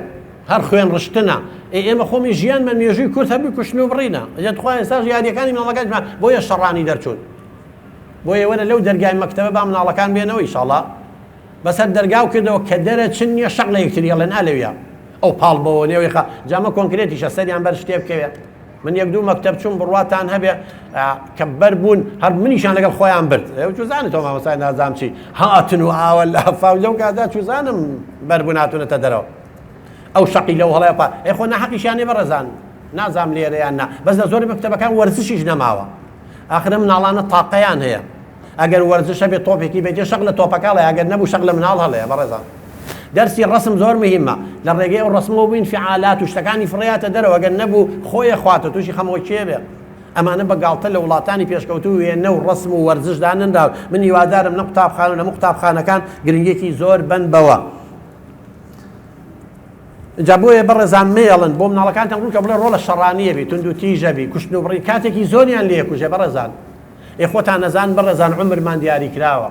Speaker 2: هەر خوێن ڕشتنە ئێمە خۆمی ژیانمان مێژووی کورد هەبووی کوشتن و بڕینە ئەجا توخوا ئێستاش یاریەکانی مناڵەکانمان بۆیە شەڕانی دەرچوون بۆیە وەرە لەو دەرگای مەکتەبە با مناڵەکان بێنەوە ئینشاڵڵا بەسەر دەرگاو کردەوە کە دەرەچن نییە شەق لە یەکتری ئەڵێن ئالەویە ئەو پاڵ بەوە نێوی خە جامە کۆنکرێتیشە سەریان بەر شتێ بکەوێت من یەک دوو مەکتەب چوون بڕواتان هەبێ کە بەر بوون هەر منیشان لەگەڵ خۆیان برد چوزانێت تۆ مامۆستای نازام چی هاتن و ئاوە لە هەفاو لەو کادا چوزانم بەر بوون هاتوونەتە دەرەوە ئەو شەقی لەو هەڵەیە پا خۆ نەحەقیشیانێ بەڕێزان نازام لێرەیان نا بەس لە زۆری مەکتەبەکان وەرزشیش نەماوە ئاخرە مناڵانە تاقەیان هەیە ئەگەر وەرزشە بێت تۆپێکی بێتێ شەق لە تۆپەکەڵێ ئەگەر نەبوو شەق لە مناڵ هەڵەیە بەڕێزان دەرسی ڕسم زۆر مهمە لە ڕێگەی ئەو ڕسمەوە بووین فعالات و شتەکانی فڕیاتە دەرەوە ئەگەر نەبوو خۆیە خواتە تووشی خەمەوە کێ بێ ئەمانە بەگاڵتە لە وڵاتانی پێشکەوتوو وێنە و ڕسم و وەرزشدانندا من هیوادارم نە قوتابخانە لەموو قوتابخانەکان گرنگێکی زۆر بن بەوە جا بۆیە بەڕێزان مێڵن بۆ مناڵەکانتان ڕووکە بڵێ ڕۆڵە شەڕانیە بی تونند و تیژە بی کوشتن و بڕی کاتێکی زۆریان لێ کوژێ بەڕێزان خۆتان نەزان بەڕێزان عومرمان دیاری کراوە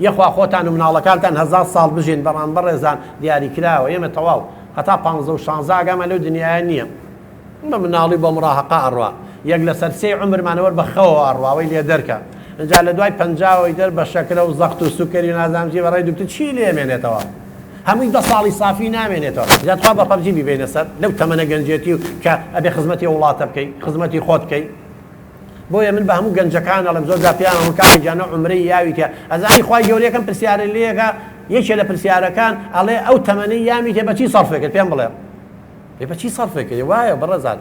Speaker 2: یەخوا خۆتان و مناڵەکانتان 1000 ساڵ بژین بەڕان بەڕێزان دیاری کراوە ئێمە تەواو هەتا 15 و 16 ئاگامە لەو دنیاە نییە بە مناڵی بۆ مڕاهەقا ئەڕوا یەک لەسەر سێ عومرمانەوە بەخەوە ئەڕواوەی لێ دەرکە اینجا لە دوای 50ەوەی دەر بە شەکرە و زەخت و سوکەری و نازانجی بەڕێی دوکتر چی لێمێنێتەوە هەمووی 10 ساڵی صافی نامێنێتەوە جاتخوا بە پەبجی بیبێنە سەر لەو تەمەنە گەنجێتی و کە ئەبێ خزمەتی وڵاتە بکەی خزمەتی خۆت بکەی بۆیە من بە هەموو گەنجەکان ئەڵێم زۆر داپیان هەمووکانی جانە عمرەی یاوی تێ ئەزانی خوای گەورەیەکەم پرسیارە لێەکە یەکێ لە پرسیارەکان ئەڵێ ئەو تەمەنەی یامی تێ بەچی سەرفێکرد پێم بڵێ بەچی سەرفێکرد وایە بەڕێزان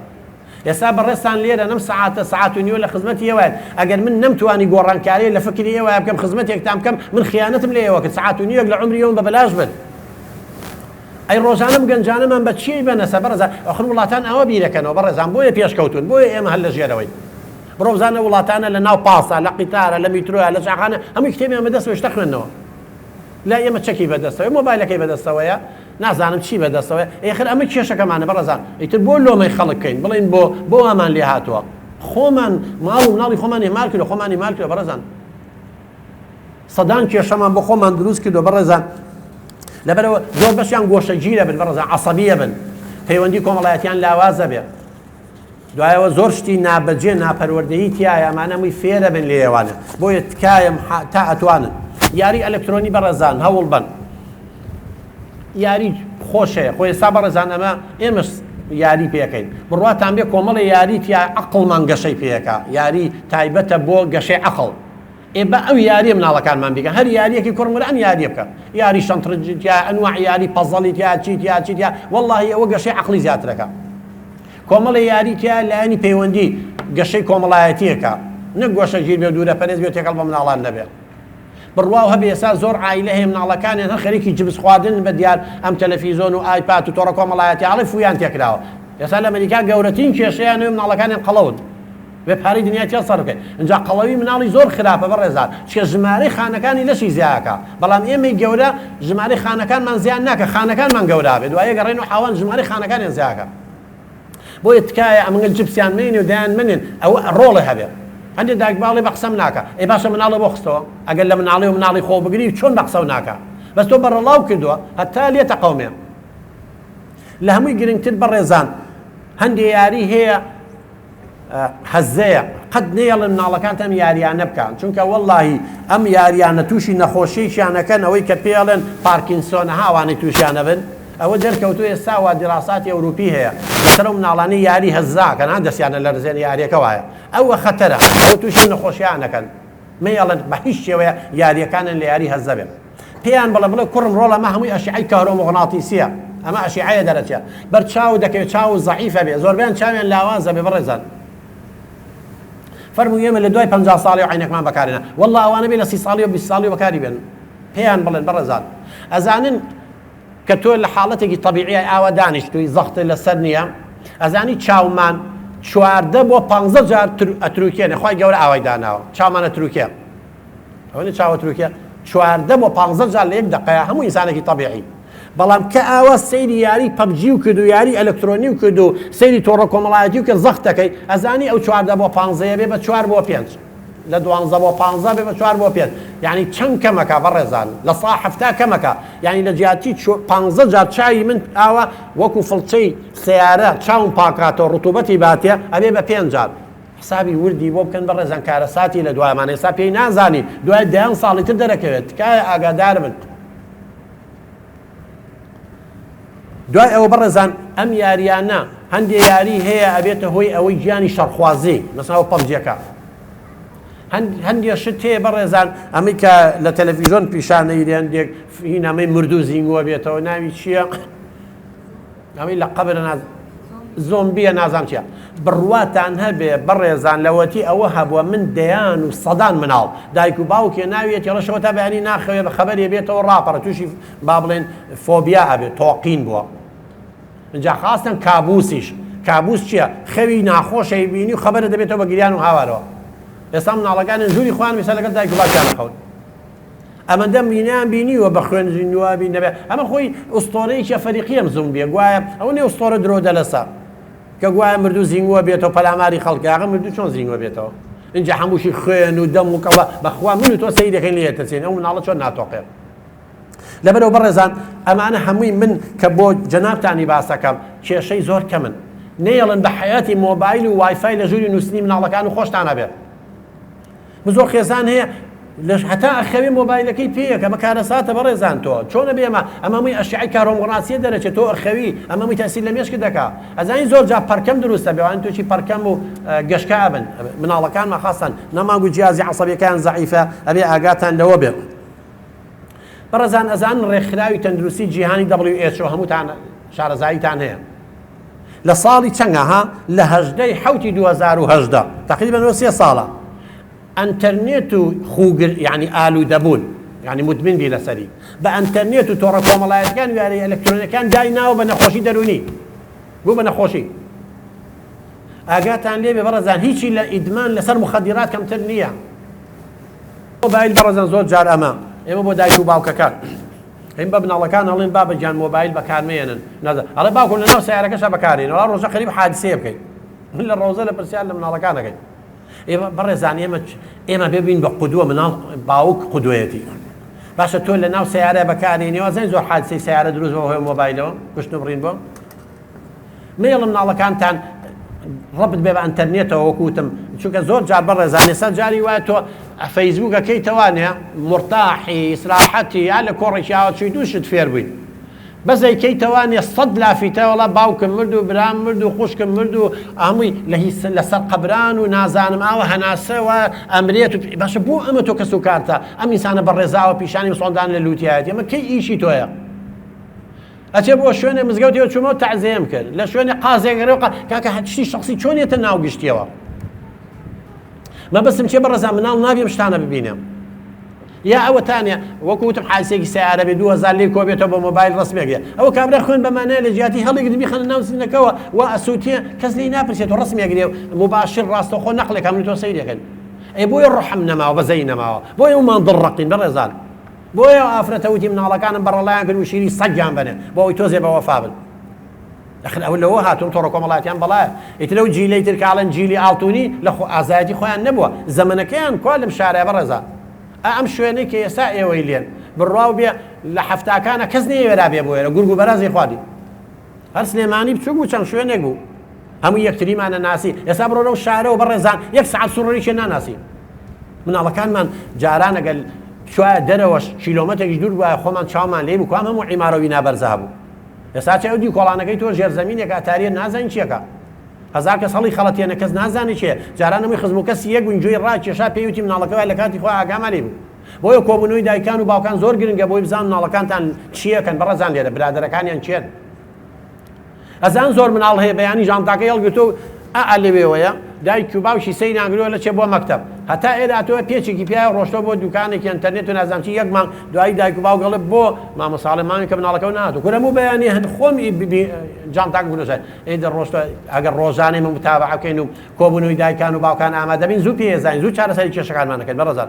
Speaker 2: ئێستا بەڕێستان لێرە نەم سەعاتە سەعات و نیوە لە خزمەتی ئێوەیە ئەگەر من نەمتوانی گۆڕانکاری لە فکری ئێوە بکەم خزمەتێکتان بکەم من خیانەتم لێ ئێوە کرد سەعات و نیوەک لە عمریەوەم بەبەلاش بن ئەی ڕۆژانم گەنجانەمان بە چی بەنەسە بەڕێزان ئەخر وڵاتان ئەوە بیرەکەنەوە بەڕێزان بۆیە پێشکەوتون بۆیە ئێمە هەل لە ژێرەوەی بڕۆزانە وڵاتانە لە ناو پاسە لە قیتارە لە میترۆە لە شاخانە هەمووی کتێبیان بەدەستەوە شتە خوێندنەوە لا ئێمە چەکی بەدەستەوە مۆبایلەکەی بەدەستەوەیە نازانم چی بەدەستەوە ئێخر ئەمە کێشەکەمانە بەڕێزان ئیتر بۆ لۆمەی خەڵکەین بڵین بۆ ئەمان لێ هاتووە خۆمان ماڵ و مناڵی خۆمان هێمال کردو خۆمان هێمال کردو بەڕێزان سەدان کێشەمان بۆ خۆمان دروست کردو بەڕێزان لەبەرەوە زۆر بەشیان گۆشەگیرە بن بەڕێزان عەسەبیە بن پەیوەندی کۆمەڵایەتیان لاوازە بێ دوایەوە زۆر شتی نابەجێ ناپەروەردەیی تایە ئەمانە هەمووی فێرە بن لە ئێوانە بۆیە تکایە تا ئەتوانن یاری ئەلکترۆنی بەڕێزان هەوڵ بن یاری خۆشەیە خۆی ئێستا بەڕێزان ئەمە ئێمەش یاری پێەکەین بڕواتان بێ کۆمەڵی یاری تیا عەقڵمان گەشەی پێەکە یاری تایبەتە بۆ گەشەی عەقڵ بە ئەو یاریە مناڵەکانمان بیکەن هەر یاریەکی کوڕمران یاری بکە یاری شەنترجیا ئەنواع یاری پەزەڵی تیا چیتیا وەڵڵاهی ئەوە گەشەی عەقڵی زیاترەکە کۆمەڵی یاری تیا لایەنی پەیوەندی گەشەی کۆمەڵایەتیەکە نەک گۆشە ژیر بێ دوورە پەرێز بێ تێکەڵ بە مناڵان نەبێت بڕواو هەبێ ئێستا زۆر عایلە هەیە مناڵەکانیان هەر خەریکی جبس خواردن بە دیار ئەم تەلەڤیزۆن و ئایپاد و تۆڕە کۆمەڵایەتی ئاڵی فویان تێکراوە ئێستا لە ئەمریکا گەورەترین کێشەیان نوێ مناڵەکانیان قەڵەون بێ پارەی دنیا تێ سەر بکەین اینجا قەڵەوی مناڵی زۆر خراپە بەڕێزان چکە ژمارەی خانەکانی لەشی زیاکە بەڵام ئێمەی گەورە ژمارەی خانەکانمان زیان ناکە خانەکانمان گەورا بێت دوایە گەڕێن و حاوان ژمارەی خانەکانیان زیاکە بۆیە تکایە ئەمەگە جبسیان منین و دایان منین ئەوە ڕۆڵی هەبێت هەندێک دایکباڵی بە قسەم ناکە ئێ باشە مناڵی بۆ خستەوە ئەگەر لە مناڵی و مناڵی خۆ بگری چۆن بە قسە و ناکە بەس تۆ بەڕەڵاو کردووە هەتا لێتە قەومێ لە هەمووی گرنگتر بەڕێزان هەندێک یاری هەیە حەزەیە قەت نێڵن مناڵەکانتان یاریانە بکەن چونکە وەڵڵاهی ئەم یاریانە تووشی نەخۆشیشیانەکەن ئەوەی کە پێڵێن پارکینسۆنە هاوانەی تووشیانە بن ئەوە دەرکەوتو ئێستا وا دیراساتی ئەوروپی هەیە لەسەر و مناڵانی یاری هەزاکەن دەستیانە لە ڕزێن یاریەکە وایە ئەوە خەتەرە ئەوە تووشی نەخۆشییانەکەن مەیەڵێن بە هیچ شێوەیە یاریەکانن لە یاری هەزە بێن پێیان بڵێ کوڕم ڕۆڵ ئەمە هەمووی ئەشیعەی کارۆمەغناطیسیە ئەمە ئەشیعەیە دەرەچێ بەر چاو دەکەوێت چاو زەعیفە بێ زۆربیان چاویان لاوازە بێ بەڕێزان فەرمووی ئێمە لە دوای 50 ساڵی و عینەکمان بەکارێنە وەڵڵا ئەوانە بێ لە 30 ساڵی و 20 ساڵی بەکاری بێن پێیان بڵێن بەڕێزان ئەزانن کە تۆ لە حاڵەتێکی طبیعیە ئاوا دانیشتووی زەختە لەسەر نییە ئەزانی چاومان 14 بۆ 15 جار ئەتروکێنێ خی گەورە ئاوای داناوە چاومان ئەتروکێ ئەوە چاوە تروکێ 14 بۆ 15 جار لە یەک دقەیە هەموو ئینسانێکی طبیعی بەڵام کە ئاوا سەیری یاری پەبجی و کرد و یاری ئەلکترۆنی و کرد و سەیری تۆڕە کۆمەڵایەتی و کرد زەختەکەی ئەزانی ئەو 14 بۆ 15 بێ بە 4 بۆ 5 لە 12 بۆ 15 بێ بە 4 بۆ 5 یعنی چەند کەمەکە بەڕێزان لە سا هەفتا کەمەکە یعنی لە جیاتی 15 جار چاوی من ئاوا وەکو فڵچەی سیارە چاوم پاکاتەوە ڕوتوبەتی باتێ ئەبێ بە 5 جار حسابی وردی بۆ بکەن بەڕێزان کارەساتی لە دوایمان ئێستا پێی نازانی دوای دەیان ساڵی تر دەرەکەوێت تکایە ئاگادار بن دوای ئەوە بەڕێزان ئەم یاریانە هەندێک یاری هەیە ئەبێتە هۆی ئەوەی گیانی شەڕخوازی مەسەڵەن پەبجیەکە هەندێک شت هەیە بەڕێزان ئەمەی کە لە تەلەڤیزۆن پیشانەی هەندێک هینەمەی مرد و زیینگووە بێتەوە ناوی چییە ئەمەی لە قەبرە زۆمبیە نازان چیە بڕواتان هەبێ بەڕێزان لەوەتی ئەوە هەبووە من دەیان و سەدان مناڵ دایک و باوکێ ناویەتی ڕەشەوە تا بەیانی ناخەوێت خەبەرێ بێتەوە ڕاپەڕە تووشی با بڵێن فۆبیا هەبێت تۆقین بووە اینجا خواستن کابوسیش کابوس چییە خەوی ناخۆشەی بینی و خەبەرە دەبێتەوە بە گریان و هاوارەوە ئێستا مناڵەکانن ژووری خوان ویسە لەگەڵ دایک و باوکیان نەخەون ئەمەندە مینیان بینیوە بە خوێنجی نوابی نەبێ ئەمە خۆی ئوستۆرەیەکیە فەریقیە زومبیە گوایە ئەو نێ ئوستۆرە درۆ دەلەسا کە گوایە مردوو زیینگووە بێتەوە پەلاماری خەڵکی ئاغا مردوو چۆن زیینگووە بێتەوە اینجا هەمووشی خوێن و دەم و کەڵە بەخوا من و تۆ سەیری دەکەین لێ دەچێن ئەو مناڵە چۆن ناتۆقێت لەبەرەوە بەڕێزان ئەمانە هەمووی من کە بۆ جەنابتانی باسەکەم کێشەی زۆر کەمن نێڵن بە حیاتی مۆبایل و وایفای لە ژووری نووسنی مناڵەکان و خۆشتانە بێت زۆر خێزان هەیە هەتا ئەخەوێ مۆبایلەکەی پێیەکە ئەمە کارەساتە بەڕێزان تۆ چۆنە بێمە ئەمەمووی ئەشعی کارۆمڕاستیە دەرەچێت تۆ ئەخەوی ئەمەمووی تەسیل لە مێشک دەکا ئەزانی زۆر جا پەرکەم دروستە بێوان تووشی پەرکەم و گەشکا بن مناڵەکانمان خاستن نەمانگو جیازی عەسەبیەکان زەعیفە ئەبێ ئاگاتان لەوە بێ بەڕێزان ئەزان ڕێکخراوی تەندروستی جیهانی WHO هەمووتان شارەزاییتان هەیە لە ساڵی چەندە ها لە 2018 تقریبا 3 ساڵە ئەنتەرنێت و خوگر یعنی ئالوودەبوون یعنی مدمن بی لەسەری بە ئەنتەرنێت و تۆڕە کۆمەڵایەتەکان و یاری ئەلکترۆنیەکان دای ناوە بە نەخۆشی دەرونی بوو بە نەخۆشی ئاگاتان لێبێ بەڕێزان هیچی لە ئیدمان لەسەر مخەدیرات کەمتر نییە مۆبایل بەڕێزان زۆر جار ئەمە ئێمە بۆ دایک و باوکەکان ئەم بە بناڵەکان هەڵێن بابەجان مۆبایل بەکارمێنن ئەڵێ باوکم لەناو سیارەکەشە بەکارێنەوە ڕۆژە خەریب حادسێ بکەین من لە ڕۆژە لە پرسیار لە مناڵەکانەکەین بەڕێزان ئێمە ببین بە قودووە مناڵ باوک قودوەتی باشە تۆ لە ناو سیارە بەکارێنەوە زەین زۆر حادسەی سیارە دروست بۆ هۆی مۆبایلەوە کوشتن و بڕین بۆ مێڵم مناڵەکانتان ڕبت بێ بە ئەنتەرنێتەوە وەکوتم چونکە زۆر جار بەڕێزان ئێستا جاری وایە تۆ فەیسبووکەکەی تەوانێ مرتاحی ئیسراحەتی یا لە کۆڕێکی ئاوا چووی دووشت فێر بووین بەزەیکەی تەوانێ 100 لافیتە وەڵا باوکم مرد و برام مرد و خوشکم مرد و هەمووی لەسەر قەبران و نازانم ئاوە هەناسەوە ئەمرێت و باشە بۆ ئەمە تۆ کەس و کارتە ئەم ئینسانە بەڕێزاوە پیشانی مسڵماندان لە لوتیایەتی ئەمە کەی ئیشی تۆیە ئەچێ بۆ شوێنێ مزگەوتەوە چوومەوە تەعزیەم کرد لە شوێنی قازێگەرەوە کاکە هەچی شخصی چۆنێتە ناو گشتیەوە مەبەستم چێ بەڕێزان مناڵ نابێم شتانە ببینێم یا ئەوەتانە وەکوتم حادسێکی سیارە بێ 2000 لێ کۆبێتەوە بە مۆبایل ڕسمێکێ ئەوە کابرا خوێن بەمانەیە لە جیاتی هەڵێک بیخەنە ناو سینەکەەوە وا ئەسووتیە کەس لی ناپرسێت و ڕسمێکرێ مباشر ڕاستەخۆ نەقلێک هەمووی تۆ سەیرەکەن ئەی بۆیە ڕحم نەماوە بەزەی نەماوە بۆیە ومان دڕەقین بەڕێزان بۆیە ئافرەتەوتی مناڵەکانم بەڕەڵایان کرد و شیری سەگیان بنێ بۆ ئەوی تۆزێ بە وەفا بن دەخن ئەو لەوە هاتوون تۆڕە کۆمەڵاتیان بەڵایە ئیتر لەو جیلەی تر کاڵن جیلی ئاڵتونی لە ئازایەتی خۆیان نەبووە زەمنەکەیان کوا لەم شارەیە بەڕێزان ئەم شوێنەی کە ئێستا ئێوەی لێن بڕواو بێ لە هەفتاکانە کەس نەیەوێرا بێ بۆ ئێرە گورگ و بەرازی خوادی هەر سلێمانی بچووک بوو چەند شوێنێک بوو هەموو یەکتریمانە ناسی ئێستا بڕۆ لەو شارەوە بەڕێزان 1 سەعات سوڕەریشێ ناناسی مناڵەکانمان جاران ئەگەر شوایە دەرەوەش کیلۆمەتێکی دوور وایە خۆمان چاومان لێ بوو کوام هەموو عیمارەوی نابەرزا بوو ئێستا چێ ئەودی کۆڵانەکەی تۆ ژێرزەمینێک ئاتاریە نازانی چیەکە هەزار کەس هەڵی خەڵەتێنە کەس نازانی چێ جاران هەمووی خزم و کەسی یەک بووین گوێی ڕاکێشا پێیوتی مناڵەکەی لە کاتی خۆی ئاگامان لێ بوو بۆیە کۆبوونەوەی دایکان و باوکان زۆر گرنگە بۆی بزان مناڵەکانتان چیەکەن بەڕێزان لێرە برادەرەکانیان چێن ئەزان زۆر مناڵ هەیە بەیانی ژانتاکەی هەڵگرتو لەوێوەیە دایک و باوکی سەی ناگرۆ لە چێ بۆ مەکتەب هەتا ئێراتەوە پێچێکی پیاە ڕۆشتۆ بۆ دوکانێکی ئەنتەرنێت و نازانچی یەکمان دوایی دایک و باو گەڵێ بۆ مامۆساڵێمانی کە مناڵەکەەوە نهاتوو کورەموو بەیانی هەند خۆمی جانتاک بنووسێت ئێدە ڕۆشتە ئەگەر ڕۆژانەی من متابعە بکەین و کۆبوونەوەی دایکان و باوکان ئامادەبین زوو پێزانین زوو چارەسەری کێشەکانمان دەکەین بەڕێزان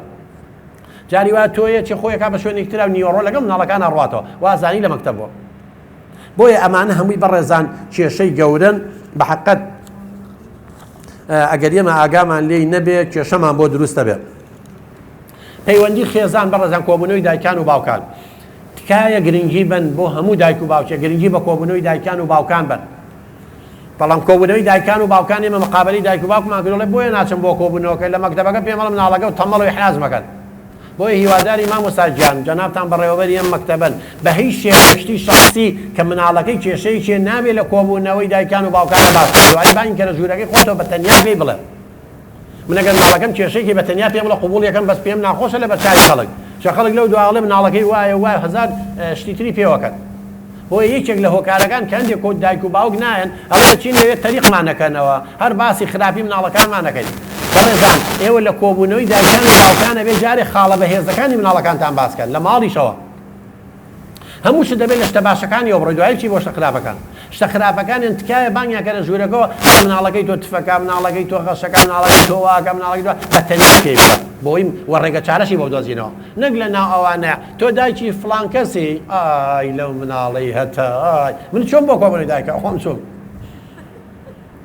Speaker 2: جاری وا تۆیە چی خۆیەکە بە شوێنێکی ترا و نیوەڕۆ لەگەڵ مناڵەکان ئەڕواتەوە وازانی لە مەکتەب بۆ بۆیە ئەمانە هەمووی بەڕێزان کێشەی گەورن بە حقیقەت ئەگەر ئێمە ئاگامان لێی نەبێت کێشەمان بۆ دروستە بێت. پەیوەندی خێزان بەڕێزان کۆبوونەوەی دایکان و باوکان تکایە گرنگی بن بۆ هەموو دایک و باوکێ گرنگی بە کۆبوونەوەی دایکان و باوکان بن. بەڵام کۆبوونەوەی دایکان و باوکان ئێمە مقابلی دایک و باوکمان کردوڵێ بۆیە ناچم بۆ کۆبوونەوەکە لە مەکتەبەکە پێمەڵە مناڵەکە و تەمەڵەوەی حراز مەکەن. بۆیە هیواداری مامۆستا گیان جەنابتان بەڕێوەبەری ئەم مەکتەبەن بە هیچ شێوەیەکی شەخسی کە مناڵەکەی کێشەیەکی نابێت لە کۆبوونەوەی دایکان و باوکانە باس دوای باین کە لە ژوورەکەی خۆتەوە بە تەنیا پێی بڵێ من ئەگەر مناڵەکەم کێشەیەکی بە تەنیا پێم بڵێ قبوڵ یەکەم بەس پێم ناخۆشە لە بەرچاوی خەڵک چ خەڵک لەو دواڵێ مناڵەکەی وایە هەزار شتی تری پێوەکەن. بۆیە یەکێک لە هۆکارەکان کە هەندێک کۆ دایک و باوک نایەن ئەوە چین لەوێت تەریقمان نەکەنەوە هەر باسی خراپی مناڵەکانمان نەکەین. بەڕێزان ئێوە لە کۆبوونەوەی دایکان و باوکانە بێ جارێ خاڵە بەهێزەکانی مناڵەکانتان باسکەن لە ماڵیشەوە هەمووش دەبێت لە شتە باشەکانی ئەو ڕێدوایی چی بۆ شتە خراپەکان شتە خراپەکانیان تکایە بانگیان کە لە ژوورەکەەوە مناڵەکەی تۆ تفەکە مناڵەکەی تۆ غەشەکە مناڵەکەی تۆ واکە مناڵەکەی بە تەنیا پێی بڵێ بۆی وەڕێگە چارەشی بۆ دۆزینەوە نەک لە ناو ئەوانەیە تۆ دایکی فڵان کەسی ئای لەو مناڵەی هەتە ئای من چۆن بۆ کۆبوونەوەی دایکە خۆم چوم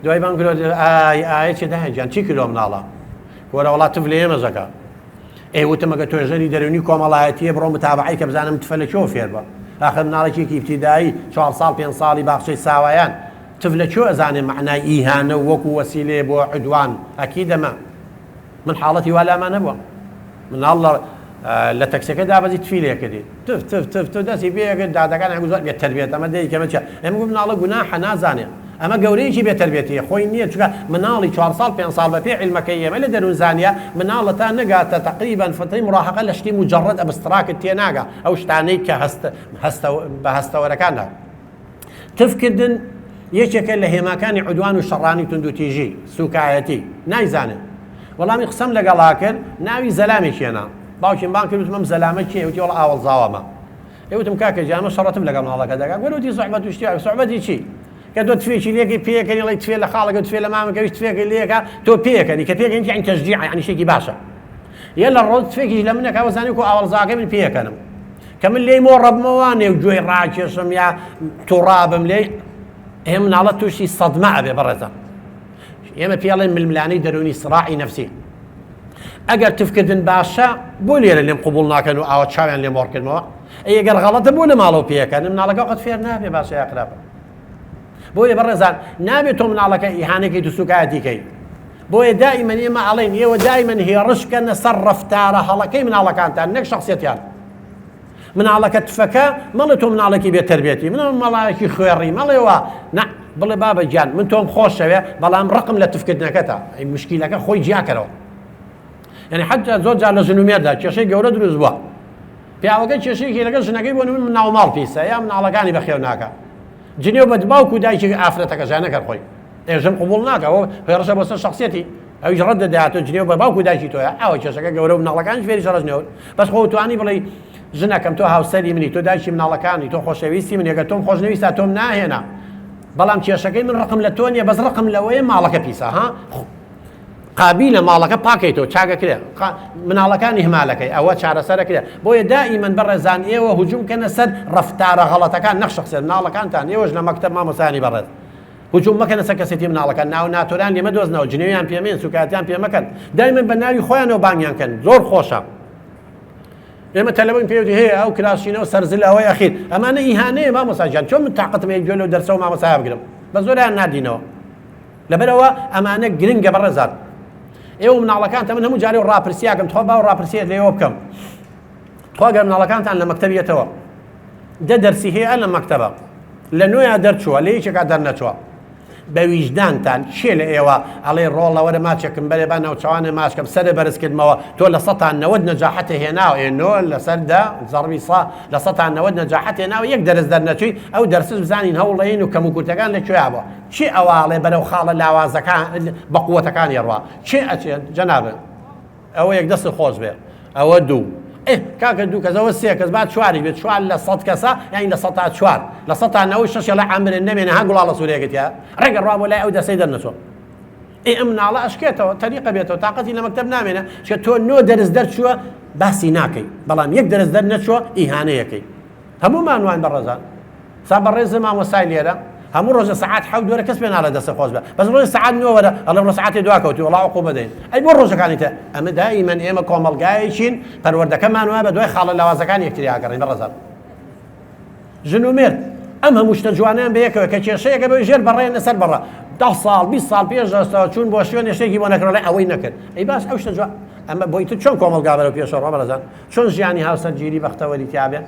Speaker 2: دوای بانگ کرد ئای چێ داهێنجیان چی کردۆ مناڵە وەرە وڵات تف لە ئێمەزەکە ئێوتم ئەگە تۆژەری دەرونی کۆمەڵایەتیە بڕۆ متابعی کە بزانم تفە لەکوێ فێر بە آخر مناڵێکی ابتیدایی 4 ساڵ 5 ساڵی باخچەی ساوایان تف لەکوێ ئەزانێ معنای ئیهانە وەکو وەسیلێ بۆ عدوان ئەکی دەمە من حاڵەتی وا لامان نەبووە مناڵ لە تەکسەکە دابەزی تفی لێ کردی تف دەستی پێکرد دادەکان هەموو زۆر بێتەربێت ئەمە دەیکەمە چە ئێمە گوت مناڵە گوناحە نازانێ ئەمە گەورەیەکی بێتەربێتیە خۆی نییە چکە مناڵی 4 ساڵ 5 ساڵ بە پێ عیلمەکەی ئێمە لە دەروون زانیە مناڵەتان نەگاتە تقریبا فترەی مراهقە لە شتی مجرد ئەبستراکت تێناگا ئەو شتانەی کە بە هەستەوەرەکاندا تفکردن یەکێکە لە هێماکانی عودوان و شەڕانی توندوتیژی سوکایەتی نایزانێت وەڵامی قسەم لەگەڵا کرد ناوی زەلامێکی هێنا باوکیم بان کرد وتمم زەلامە کێ وتی وەڵا ئاوەڵزاوەمە ئێوتم کاکە جامە شەڕەتم لەگەڵ مناڵەکە دەکا گوتی سوحبەت و شتی سوحبەتی چی کە تۆ تفێکی لێکی پێکەنی لەی تفێ لە خاڵەکە تفێ لە مامەکەویش تفێکی لێکە تۆ پێکەنی کە پێکەنی یعنی تەشجیع یعنی شتێکی باشە یە لە ڕۆژ تفێکیش لە منەکە وەزانی و ئاوەڵزاکە من پێکەنم کە من لێی مۆڕەبمەوە نێو گوێی ڕاکێشم یا تووڕابم لێ ئێمە مناڵە تووشی سەدمە ئەبێ بەڕێزە ئێمە پێڵێن ململانەی دەرونی سڕاعی نەفسی ئەگەر تفکردن باشە بۆ لێرە لێم قبوڵ ناکەن و ئاوە چاویان لێ مۆڕکردنەوە ئەگەر غەڵەتە بۆ لە ماڵەوە پێکەن مناڵەکە قەت فێر نابێ باشە یا خراپە بۆیە بەڕێزان نابێت تۆ مناڵەکە ئیهانەکەی تو سوکایەتیکەی بۆیە دائیمەن ئێمە ئەڵێن ئێوە دائیمەن هێڕشکەنە سەر ڕەفتارە هەڵەکەی مناڵەکانتان نەک شەخسیەتیان مناڵەکە تفەکە مەڵێ تۆ مناڵێکی بێتەربێتی من مەڵایەکی خوێڕی مەڵێەوە نە بڵێ بابە گیان من تۆم خۆشەوێ بەڵام ڕقم لە تفکردنەکەتە ئەی مشکیلەکە خۆی جیاکەرەوە یعنی حتا زۆر جار لە ژنومێردا کێشەی گەورە دروست بووە پیاوەکە کێشەیەکی لەگەڵ ژنەکەی بۆ من ناوماڵ پیسە یا مناڵەکانی بەخێو ناکە جنێو بە باوکو و دایکی ئافرەتەکە ژانەکە خۆی ئێژم قبوڵ ناکەەوە هێڕشە بۆ سەر شخصیەتی ئەویش ڕەت دەداتۆ جنێو بە باوکو و دایکی تۆیە ئەوە کێشەکە گەورە و مناڵەکانیش فێری شەڕژنەوە بەس خۆ توانی بڵێ ژنەکەم تۆ هاوسەری منی تۆ دایکی مناڵەکانی تۆ خۆشەویستی من ێگە تۆم خۆشنەویستە تۆم ناهێنا بەڵام کێشەکەی من ڕقم لە تۆ نیە بەس ڕقم لەوەیە ماڵەکە پیسە ها قابی لە ماڵەکە پاکەیتەوە چاکەکرێ مناڵەکانی هەمالەکەی ئەوە چارەسەرەکرێ بۆیە دائیمەن بەڕێزان ئێوە هجوم کەنە سەر ڕەفتارە غەڵەتەکان نەک شەخسیەت مناڵەکانتان ئێوەش لە مەکتەب مامۆسانی بەڕێز هجوم مەکەنە سەر کەسێتی مناڵەکان ناو ناتۆران لێمە دۆزنەوە جنێویان پێمێن سوکاتیان پێ مەکەن دائیمەن بە ناوی خۆیانەوە بانگیان کەن زۆر خۆشە ئێمە تەلەفۆن پێوتی هەیە ئەو کراسینەوە سەرزل ئەوەی ئەخیر ئەمانە ئیهانەیە مامۆساجان چۆن من تاقەتم هەیە گوێ لەو دەرسە و مامۆسایە بگرم بە زۆریان نادینەوە لەبەرەوە ئەمانە گرنگە بەڕێزان ئێوە مناڵەکانتە من هەموو جارێ ڕاپرسیاکەم تۆ باو ڕاپرسیێت لێەوە بکەم تۆگەر مناڵەکانتان لە مەکتەبیەتەوە دەرسی هەیە لە مەکتەبە لە نوێیە دەرچووە لە یەکێکا دەرنەچووە بە ویژدانتان چێ لە ئێوە ئەڵێ ڕۆڵەوەرە ماچێکم بەرێبا ناوچوانە ماچکەم سەرە بەرزکردمەوە تۆ لە 90 نەجاحەتە هێناوە ئێنۆ لەسەردا زەڕبی سا لە 90 نەجاحەت هێناوە یەک دەرس دەرنەچووی ئەو دەرسش بزانین هەوڵەین و کەم و کورتەکان لەکوێ بووە چی ئەواڵێ بەرەو خاڵە لاوازەکان بە قووەتەکانی ڕوا چێ ئەچێت جەنابن ئەوە یەک دەست خۆش بێ ئەوە دوو کاکە دوو کەسەوە سێ کەس با چواری بێت چوار لە 100 کەسە یانی لە 100 چوار لە 100 لە عامرن نەمێنە ها گوڵاڵە سوورەیەکەتە ڕێگە ڕوا بۆ لای ئەو دەسەی دەرنەچۆ ئەم مناڵە ئەشکێتەوە تەریقە بێتەوە تااقەتی لە مەکتەب نامێنە چکە تۆ نۆ دەرس دەرچووە باسی ناکەی بەڵام یەک دەرس دەر نەچووە ئیهانەیەکەی هەمومان وان بەڕێزان سا بەڕێز مامۆستای لێرە هەموو ڕۆژە سەعات حەوت دووەرە کەس پێ ناڵێت دەستە خۆش بە بەس ڕۆژ سەعات 9 وەرە ئەڵێ ڕۆژ سەعاتی دوا کەوتی وەڵا عقوبە دەین ئەی بۆ ڕۆژەکانی تە ئەمە دائیمەن ئێمە کۆمەڵگایەکین پەروەردەکەمان وایە بە دوای خاڵە لاوازەکان یەکتری ئاگەڕین بەڕێزان ژن و مرد ئەم هەموو شتە جوانیان بەیەکەوە کە کێشەیەکە بە ژێر بەڕێن لەسەر بەڕە 10 ساڵ 20 ساڵ پێش دەستەوە چوون بۆ شوێن شتێکی بۆ نەکڕڵێ ئەوەی نەکرد ئەی باش ئەو شتە جوان ئەمە بۆی تو چۆن کۆمەڵگا بەرەو پێشەوە بەڕێزان چۆن ژیانی هاوسەرگیری بەختەوەری تیابێ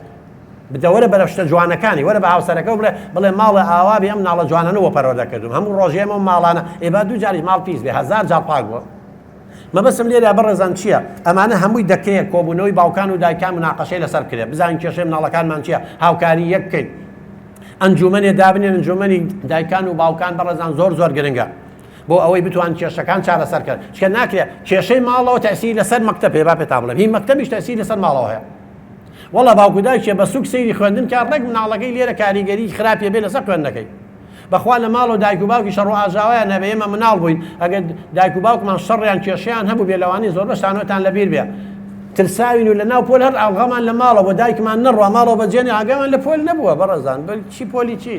Speaker 2: بدەوەرە بەرە شتە جوانەکانی وەرە بە هاوسەرەکە بڵێ ماڵە ئاوابی ئەم ناڵە جوانانەوە پەروەردە کردوم هەموو ڕۆژێمە ماڵانە ئێبا دوو جاری ماڵ پیس بێ 1000 جار پاک بووە مەبەستم لێرە بەڕێزان چییە ئەمانە هەمووی دەکرێت کۆبوونەوەی باوکان و دایکان مناقەشەی لەسەر کرێ بزانین کێشەی مناڵەکانمان چییە هاوکاری یەک بکەین ئەنجومەنێ دابنێن ئەنجومەنی دایکان و باوکان بەڕێزان زۆر گرنگە بۆ ئەوەی بتوان کێشەکان چارەسەر کرد چکە ناکرێت کێشەی ماڵەوە تەسیری لەسەر مەکتەب هەیە با پێتا بڵێم هی مەکتەبیش تەسیری لەسەر ماڵەوە هەیە وەڵا باوکو دایکێ بە سوک سەیری خوێندن کار ڕێک مناڵەکەی لێرە کاریگەری خراپێ بێ لەسەر خوێندنەکەی بەخوا لە ماڵ و دایک و باوکی شەڕ و ئاژاوایە نەبێ ئێمە مناڵ بووین ئەگەر دایک و باوکمان شەڕیان کێشەیان هەبوو بێ لەوانی زۆر بەشانەوەتان لەبیر بێ ترساوین و لە ناو پۆل هەر ئاڵغامان لە ماڵەوە بۆ دایکمان نەڕوا ماڵەوە بەجێنی ئاگامان لە پۆل نەبووە بەڕێزان چی پۆلی چی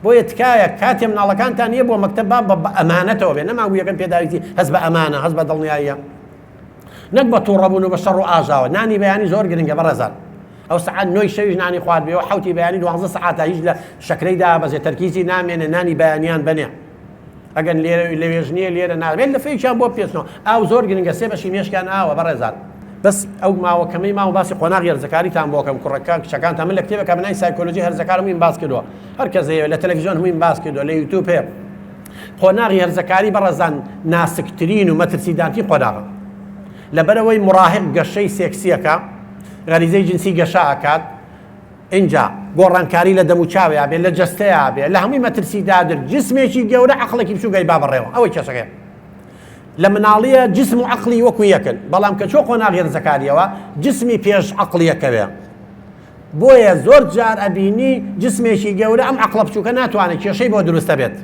Speaker 2: بۆیە تکایە کاتێ مناڵەکانتان نییە بۆ مەکتەب بە ئەمانەتەوە بێ نەماگو یەکەم پێداویتی هەست بە ئەمانە هەست بە دڵنیاییە نەک بە تووڕەبوون و بە شەڕ و ئاژاوە نانی بەیانی زۆر گرنگە بەڕێزان ئەو سەعات 9 شەویش نانی خوارد بێەوە حوتی بەیانی 12 سەعاتە هیچ لە شەکرەیدا بەزێ تەرکیزی نامێنێ نانی بەیانیان بنێ ئەگەن لەوێژ نییە لێرە نابێت لە فێکیان بۆ پێچنەوە ئاو زۆر گرنگە سێ بەشی مێشکیان ئاوە بەڕێزان بەس ئەو ماوەکەمەی ماوە باسی قۆناغی هەرزەکاریتان بۆکەم کوڕەکە کچەکانتان من لە کتێبێکە بنای سایکۆلۆژی هەرزەکار هەمووین باس کردووە هەر کەسەیە لە تەلەڤیزیۆن هەمووین باس کردووە لە یوتیوب هەیە قۆناغی هەرزەکاری بەڕێزان ناسکترین و مەترسیدانتی قۆناغە لەبەرەوەی مراهق گەشەی سێکسیەکە غەریزەی جنسی گەشە ئاکات اینجا گۆڕانکاری لە دەم و چاوێ بێ لە جەستەیە بێ لە هەمووی مەترسی دادر جسمێکی گەورە عەقڵێکی بچووکەی با بەڕێوە ئەوەی کێشەکەیە لە مناڵیە جسم و عەقڵی وەکو یەکن بەڵام کە چۆ قۆناغی هەرزەکاریەوە جسمی پێش عەقڵیەکەوێ بۆیە زۆر جار ئەبینی جسمێکی گەورە ئەم عەقڵە بچووکە ناتوانێت کێشەی بۆ دروستە بێت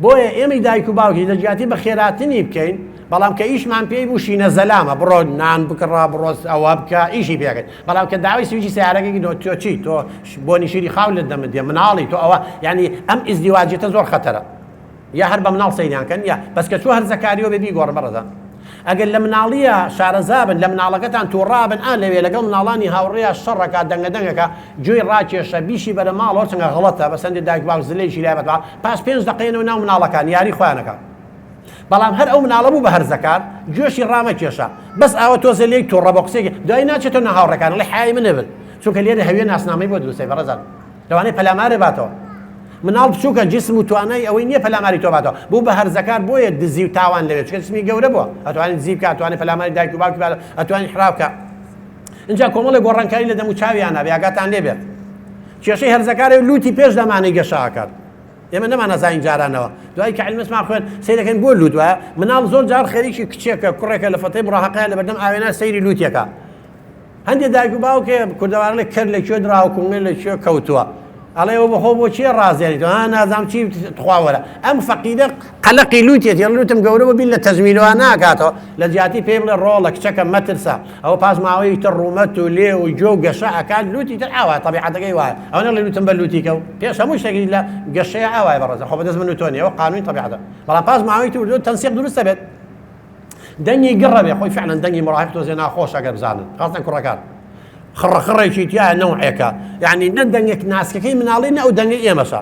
Speaker 2: بۆیە ئێمەی دایک و باوکی لە جیاتی بە خێراتنی بکەین بەڵام کە ئیشمان پێی بوو شینە زەلامە بڕۆ نان بکڕا بڕۆ ئەوە بکە ئیشی پێکەیت بەڵام کە داوای سویچی سیارەکەی تۆ چی تۆ بۆنی شیری خاو لە دەمت دێ مناڵی تۆ ئەوە یعنی ئەم ئیزدیواجێتە زۆر خەتەرە یا هەر بە مناڵ سەیریانکەن یا بەس کە چوو هەرزەکاریەوە بێ بیگۆڕ بەڕێزان ئەگەر لە مناڵیە شارەزابن لە مناڵەکەتان تووڕابن لەوێ لەگەڵ مناڵانی هاوڕێیا شەڕەکە دەنگەدەنگەکە گوێی ڕاکێشە بیشی بەرە ماڵەوە چەندە غەڵەتە بەسەندی دایک باوک زلەیشی لایبەتەوە پاش 5 دقەیەنەوە ناو مناڵەکان یاری خۆیانەکە بەڵام هەر ئەو مناڵە بوو بە هەرزەکار گوێشی ڕامەکێشە بەس ئاوە تۆزە لێک تووڕە بۆ قسێکی دوای ناچێتەوە نە هاوڕەکان لە حای منە بن چونکە لێرە هەوێ ناسنامەی بۆ دروستەی بەڕێزان لەوانەیە پەلامارێ باتەوە مناڵ بچووکە جسم و توانای ئەوەی نییە پەلاماری تۆ باتەوە بوو بە هەرزەکار بۆیە دزی و تاوان لەوێت چکە جسمی گەورە بووە ئەتوانێت زی بکات ئەتوانێت پەلاماری دایک و باوکی باتەوە ئەتوانێت خراپ بکات اینجا کۆمەڵی گۆڕانکاری لە دەم و چاویانە بێ ئاگاتان لێ بێت کێشەی هەرزەکارێ لوتی پێش دەمانەی گەشەکات ئێمە نەمانەزانین جارانەوە دوای کە عیلمەسمان خوێن سەیر دەکەین بۆ لوت وایە مناڵ زۆر جار خەریکی کچێکە کوڕێکە لە فەتەی مڕاهەقەیە لە بەردەم ئاوێنە سەیری لوتیەکە هەندێک دایک و باوکێ کوردەوارە لە کەر لەکوێ دراوە کوڵمێ لەکوێ کەوتووە ئەڵێ ئەوە بەخۆ بۆچیە ڕازێنیت نازانم چی تخواوەرە ئەم فەقیدە قەلەقی لوتێت یان لوتم گەورە بە بین لە تەزمینەوە ناکاتەوە لە جیاتی پێ بڵێ ڕۆڵە کچەکە مەترسە ئەوە پاش ماوەی تر ڕوومەت و لێ و جۆ گەشە ئەکات لوتی تر ئاوای تەبیعەتەکەی وایە ئەوە نەڵێ لوتم بە لوتیکە و پێش هەموو شتێکی لە گەشەیە ئاوای بەڕێزە خۆ بەدەست من و تۆ نیە ئەوە قانونی تەبیعەتە بەڵام پاش ماوەی تر تەنسیق دروستە بێت دەنگی گڕە بێ خۆی فعلا دەنگی مڕاهق تۆزێ ناخۆش ئەگەر بزانن خاستن کوڕەکان خڕەخڕێکی تیا نەوعێکە یعنی نە دەنگێک ناسکەکەی مناڵی نە ئەو دەنگی ئێمەشە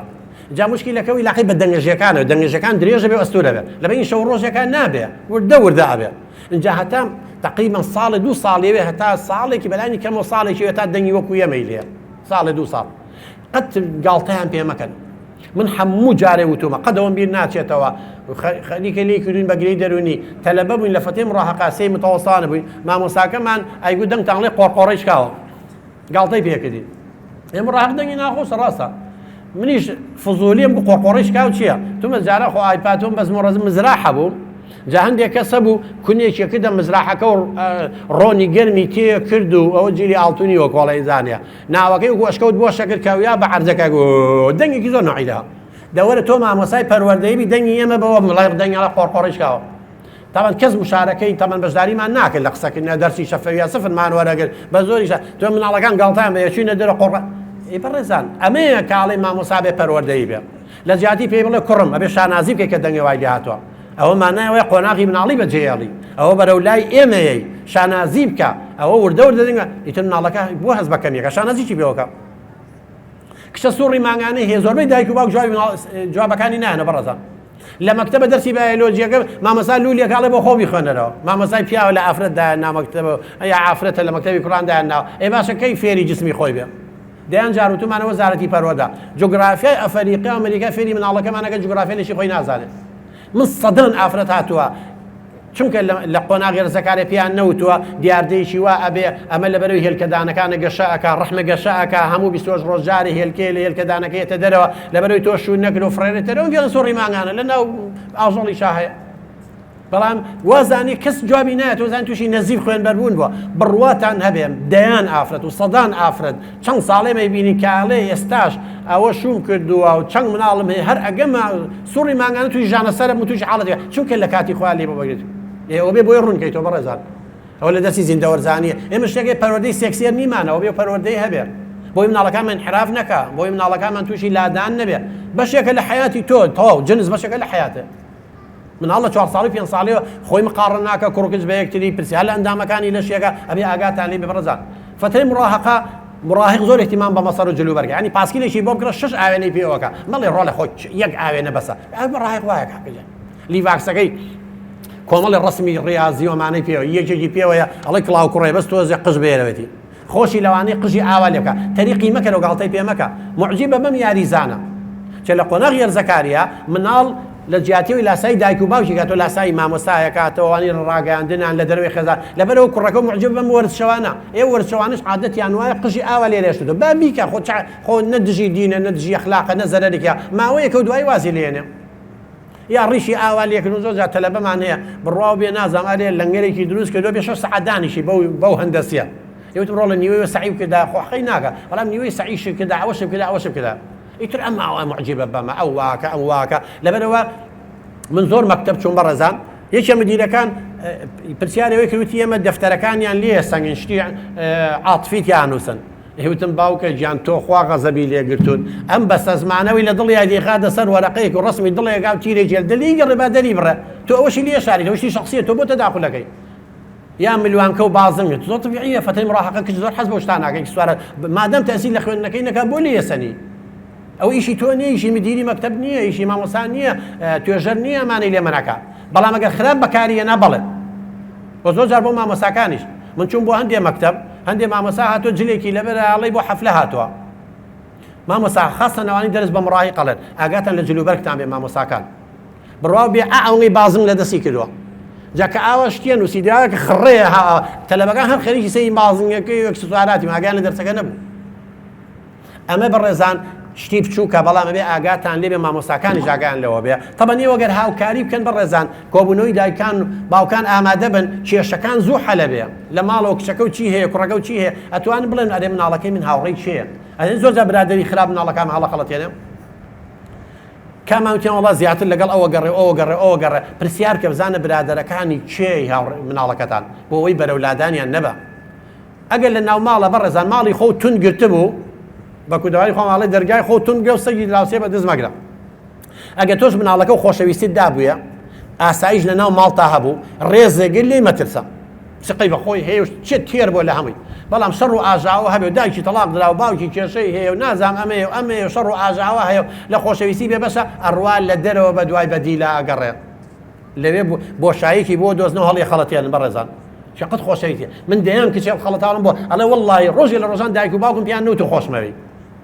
Speaker 2: جا مشکلەکەی لاقی بە دەنگەژیەکانە دەنگەژەکان درێژە بێ ئەستورە بێ لەبەر شەو ڕۆژەکان نابێ وردە وردە ئەبێ اینجا هەتا تقریبا ساڵی 2 ساڵێوێ هەتا ساڵێکی بەلانی کەمەوە ساڵێکی هەتا دەنگی وەکو ئێمەی لێ ساڵی 2 ساڵ قەت گاڵتەیان پێ مەکەن من هەموو جارێ وتومە قەدەوەم بیر ناچێتەوە خەریکە لێ کردوین بەگرەی دەرونی تەلەبە بووین لە فەتەی مڕاهەقە سەی متەوەسطانە بووین مامۆستاکەمان ئەیگوت دەنگتان لێ قۆڕقۆڕەی شکاوە گاڵتەی پێکردی ئێمە ڕاهق دەنگی ناخۆشە ڕاستە منیش فزوولیم بوو قۆڕقۆڕەی شکاو چییە تومە جارە خۆ ئایپاتۆم بەس مۆڕەز مزراحە بوو جا هەندێک کەسە بوو کونێکێ کردە مزراحەکە و ڕۆنی گەرمی تێ کرد و ئەوە جیلی ئاڵتونی وە کۆڵی زانیە ناوەکەی گۆشکەوت بۆ شەکرد کەویا بە عەرزەکە دەنگێکی زۆر نوعیدا دەوەرە تۆ مامۆسای پەروەردەیبی دەنگی ئێمە بەوە مڵای دەنگیڵە قۆڕقۆڕەی شکاوە طبعا کەس مشارەکەی تەمەن بەشداریمان ناکرد لە قسەکردنە دەرسی شەفەویە سفرمان وەرەگرت بە زۆریش تۆ مناڵەکان گاڵتەیان بە یەچوونە دەرە قۆڕ ئەی بەڕێزان ئەمەیە کاڵی مامۆسا بێ پەروەردەی بێ لە جیاتی پێی بڵێ کوڕم ئەبێ شانازی بکەی کە دەنگی وای لێ هاتووە ئەوە مانایەوەی قۆناغی مناڵی بەجێهێڵی ئەوە بەرەو لای ئێمەیەی شانازی بکە ئەوە وردە دەنگە ئیتر مناڵەکە بۆ هەز بەکەمیەکە شانازیی بێەوەکە کشە سوڕی ماگانەی هەیە زۆربەی دایک و باوک جوابەکانی نایەنە بەڕێزان لە مەکتەبە دەرسی بایۆلۆجیەکە مامۆسا لولێکاڵێ بۆ خۆ بیخوێنەرەوە مامۆسای پیاوە لە ئافرەتدا نامەکتەبە یا ئافرەتە لە مەکتەبی کوڕاندایان ناو ئەی باشە کەی فێری جسمی خۆی بێ دەیان جاروتمانە وەزارەتی پەروەردە جوگرافیای ئەفریقا و ئەمریکا فێری مناڵەکەمانەکە جوگرافیا لەشی خۆی نازانێت من سەدەن ئافرەت هاتووە چونکە لە قۆناغی ڕزەکارێ پیان نەوتووە دیاردەیەکی وا ئەبێ ئەمە لەبەرەوەی هێلکەدانەکانە گەشەکە ڕەحمە گەشەکە هەموو 20 ڕۆژجاری هێلکێ لە هێلکەدانەکەیەتە دەرەوە لەبەرەوەی تۆ شوون نەکرد و فڕێرێتەرەوە گەڵ سۆڕی ماگانە لە ناو ئاژەڵی شاهەیە بەڵام وازانی کەس جوابی نایەت وەزان تووشی نەزیب خوێنبەر بوون بووە بڕواتان هەبێ دەیان ئافرەت و سەدان ئافرەت چەند ساڵێ مەیبینی کاڵێ ئێستاش ئەوە شوم کردووە و چەند مناڵم هەیە هەر ئەگەمە سوڕی ماگانە توی ژانەسەرە و توی حاڵەتێ چونکە لە کاتی خوا لێ بەبێت ئەوە بێ بۆی ڕوونکەیتەوە بەڕێزان ئەوە لە دەستی زیندەوەرزانیە ئێمە شتێکی پەروەردەی سێکسێر نیمانەوە بێ پەروەردەی هەبێ بۆی مناڵەکانمان انحراف نەکە بۆی مناڵەکانمان تووشی لادان نەبێ بەشێکە لە حیاتی تۆ تەواو جنس بەشێکە لە حیاتە مناڵ لە 4 ساڵی 5 ساڵیەوە خۆی مقارڕ ناکە کوڕکش بە یەکتری پرسی هەر لە ئەندامەکانی لەشێکە ئەبێ ئاگاتان لێ بێ بەڕێزان فترەی مڕاهەقە مراهق زۆر احتیمام بە مەسەر و جلوبەرگە ینی پاسکیلێکی بۆ بکرە 6 ئاوێنەی پێوەکە مەڵێ ڕۆ لە خۆی یەک ئاوێنە بەسە ئەو مڕاهق وایە حەقیقەت لیڤاکسەکەی کۆمەڵی ڕسمی ڕیاضی ومانەی پێوە یەکێکی پێوەیە ئەڵێ کڵاو کوڕێ بەس تۆزێ قژ بێرەوەتی خۆشی لەوانەی قژی ئاوا لێ بکە تەریقی مەکەرەوە گاڵتەی پێ مەکە معجیبە بەم یاریزانە چە لە قۆناغی هێرزەکاریە مناڵ لە جیاتیەوەی لاسایی دایک و باوکی کاتۆ لاسایی مامۆستایە کاتەوەوانی ڕاگەاندنان لە دەروی خێزان لەبەرەوە کوڕەکە معجب بەم وەرزشەوانە ئێوە وەرزشەوانش عادەتیان وایە قژی ئاوا لێ لێشتو با بیکە خۆ نەدژی دینە نەدژی ئەخلاقە نەزەرەرێکە ماوەیەکە و دوای وازی لێنێ یا ڕیشی ئاوا لێکردن زۆر جار تەلەبەمان هەیە بڕواو بێ نازانم ئەرێ لەنگەرێکی دروست کردو بێ 6 سەعات دانیشی بەو هەندەسیە یوتم ڕۆ لە نیوەی سەعی بکردا خۆحەی ناکە بەڵام نیوەی سەعیش بکردا ئەوەش بکردا ئەوەش بکردا ئیتر ئەمە ئەوە معجیبە بەمە ئەو واکە ئەم واکە لەبەرەوە من زۆر مەکتەب چوون بەڕێزان یەکێ مدیرەکان پرسیارەوەی کردوتی ئێمە دەفتەرەکانیان لێ سەنگین شتی عاتفیتیان نووسن هێوتم باوکە گیان تۆ خوا غەزەبی لێگرتوون ئەم بەسە زمانەوەی لە دڵی دیخاتە سەر وەرەقەیەک و ڕسمی دڵێکا و تیرێک جێل دڵی گەڕێ با دەری بڕێ تۆ ئەوەشی لێ شاری ئەوشتی شخصیە تۆ بۆ تەداخلەکەی یا ملوانکە و بازنگت زۆر طبیعیە فتەی مڕاهەقە کچ زۆر حەز بۆ شتان ناکەی سوارە مادەم تەسیل لە خوێندنەکەی نەکا بۆ لێسەنی ئەو ئیشی تۆ نییە ئیشی مدیری مەکتەب نییە ئیشی مامۆستا نییە توێژەر نییە مانەی لێ مەناکە بەڵام ئەگەر خراپ بەکاریە نەبڵێ بۆ زۆر جار بۆ مامۆستاکانیش من چوون بۆ هەندێ مەکتەب هەندێ مامۆستا هاتۆ جلێکی لەبەر ئاڵی بۆ حەفلە هاتووە مامۆستا خاستە نەوانی دەرس بە مڕاهی قەڵێت ئاگاتان لە جلوبەرگتان بێ مامۆستاکان بڕواو بێ ئەوەی بازم لە دەستی کردووە جاکە ئاوا شتێن و سیدراکە خڕێ تەلەبەکان هەر خەریکی سەی بازنگەکەی و ئەکسسواراتی ماگیان لە دەرسەکە نەبوو ئەمە بەڕێزان شتی بچووکە بەڵام بێ ئاگاتان لێبێ مامۆستاکانی ژاگیان لەوە بێ تەبەنی وەگەر هاوکاری بکەن بەڕێزان کۆبوونەوەی دایکان باوکان ئامادە بن کێشەکان زوو حەلە بێ لە ماڵەوە کچەکە و چی هەیە کوڕەکە و چی هەیە ئەتوانن بڵێن ئەرێ مناڵەکەی من هاوڕێی چییە ئەدەن زۆر جار برادەری خراپ مناڵەکان هەڵە خەڵەتێنێ کاماوتیان وڵا زیاتر لەگەڵ ئەوە گەڕێ پرسیار کە بزانە برادەرەکانی چێی مناڵەکەتان بۆ ئەوەی بەرەولادانیان نەبە ئەگەر لە ناو ماڵە بەڕێزان ماڵی خۆ تون گرتبوو بەکوداوای خۆماڵی دەرگای خۆ تون گە و سەگی دراوسێ بە دەست مەگرە ئەگە تۆش مناڵەکە و خۆشەویستیت دابووە ئاسایش لە ناو ماڵتا هەبوو ڕێزێگر لێ مەترسە سقی بە خۆی هەیە چێت تێر بۆ لە هەمووی بەڵام شەڕ و ئاژاوە هەبێ و دایکی تەلاق درا و باوکی کێشەی هەیە و نازام ئەمەیە و ئەمەیە و شەڕ و ئاژاوە هەیە و لە خۆشەویستی بێ بەشە ئەڕوا لە دەرەوە بە دوای بەدیلا ئەگەڕێ لەوێ بۆشایەکی بۆ دۆزنەوە هەڵی خەڵەتیان بەڕێزان شقت خۆشەویستی من دەیان کچێ خەڵەتاڵم بۆ ئەڵێ وەڵڵی ڕۆژی لە ڕۆژان دایک و باوکم پیان نوت و خۆشمەوی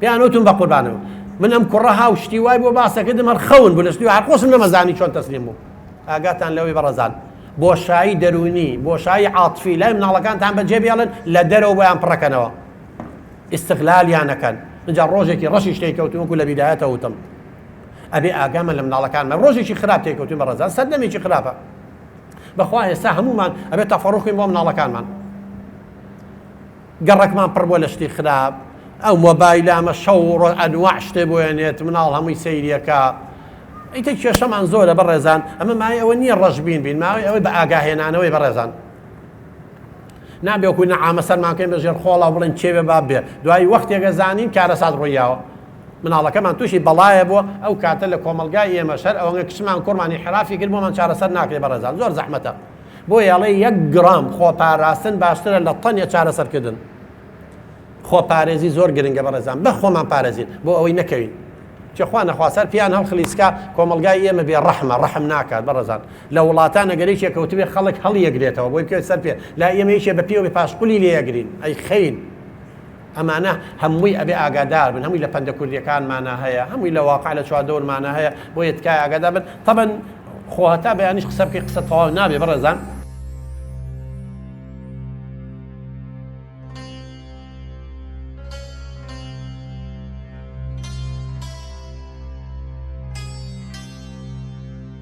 Speaker 2: پیانۆتون بە قوربانەوە من ئەم کوڕە هاو شتی وای بۆ باسەکردم هەر خەون بوو لە شتی هەر خۆشم نەمەزانی چۆن تەسلیم بوو ئاگاتان لەوەی بەڕێزان بۆشایی دەرونی بۆشایی عاتفی لای مناڵەکانتان بەجێ بێڵن لە دەرەوە بۆیان پڕەکەنەوە ئیستیغلالیان نەکەن اینجا ڕۆژێکی ڕەشی شتێک کەوتم وەکو لە بیدایەتە وتم ئەبێ ئاگامە لە مناڵەکانمە ڕۆژێکی خراپ تێکەوتین بەڕێزان سەردەمێکی خراپە بەخوا ئێستا هەمومان ئەبێ تەفەڕوقین بۆ مناڵەکانمان گەڕێکمان پڕ بۆ لە شتی خراپ ئەو مۆبایلامە شەو ئەنواع شتێ بۆیانێت مناڵ هەمووی سەیریەکە ئیتە کێشەمان زۆرە بەڕێزان ئەمە مای ئەوە نییە ڕەشبین بین ماوەی ئەوەی بە ئاگاهێنانەوەی بەڕێزان نابێکوی نەعامە سەرماکەین بەژێر خۆڵا بڵێن چێوێ با بێ دوایی وەختێکە زانین کارەسات ڕوویاوە مناڵەکەمان تووشی بەڵایە بووە ئەو کاتە لە کۆمەلگای ئێمە شەر ئەوەنگە کچمان کوڕمانی حرافی کرد بۆمان چارەسەر ناکرێ بەڕێزان زۆر زەحمەتە بۆ یاڵێ 1 گرام خۆپاراستن باشترە لە تەنێ چارەسەرکردن خۆپارێزی زۆر گرنگە بەڕێزان بە خۆمان پارێزین بۆ ئەوەی نەکەوین چخوا نەخواسەر پیان هەڵخلیسکا کۆمەلگای ئێمە بێ ڕەحم ناکات بەڕێزان لە وڵاتانە گەرەیەکە کەوتبێ خەڵک هەڵیەگرێتەوە بۆی بکەوێت سەر پێ لا ئێمە یەکێ بە پێوە بێ پاشقولی لێیەگرین ئەی خەین ئەمانە هەمووی ئەبێ ئاگادار بن هەمووی لە پەندە کوردیەکانمانە هەیە هەمووی لە واقع لە چواردەوەرمانە هەیە بۆ یەتکای ئاگادار بن طبعا خۆ هەتا بەیانیش قسە بکەی قسە تەواو نابێ بەڕێزان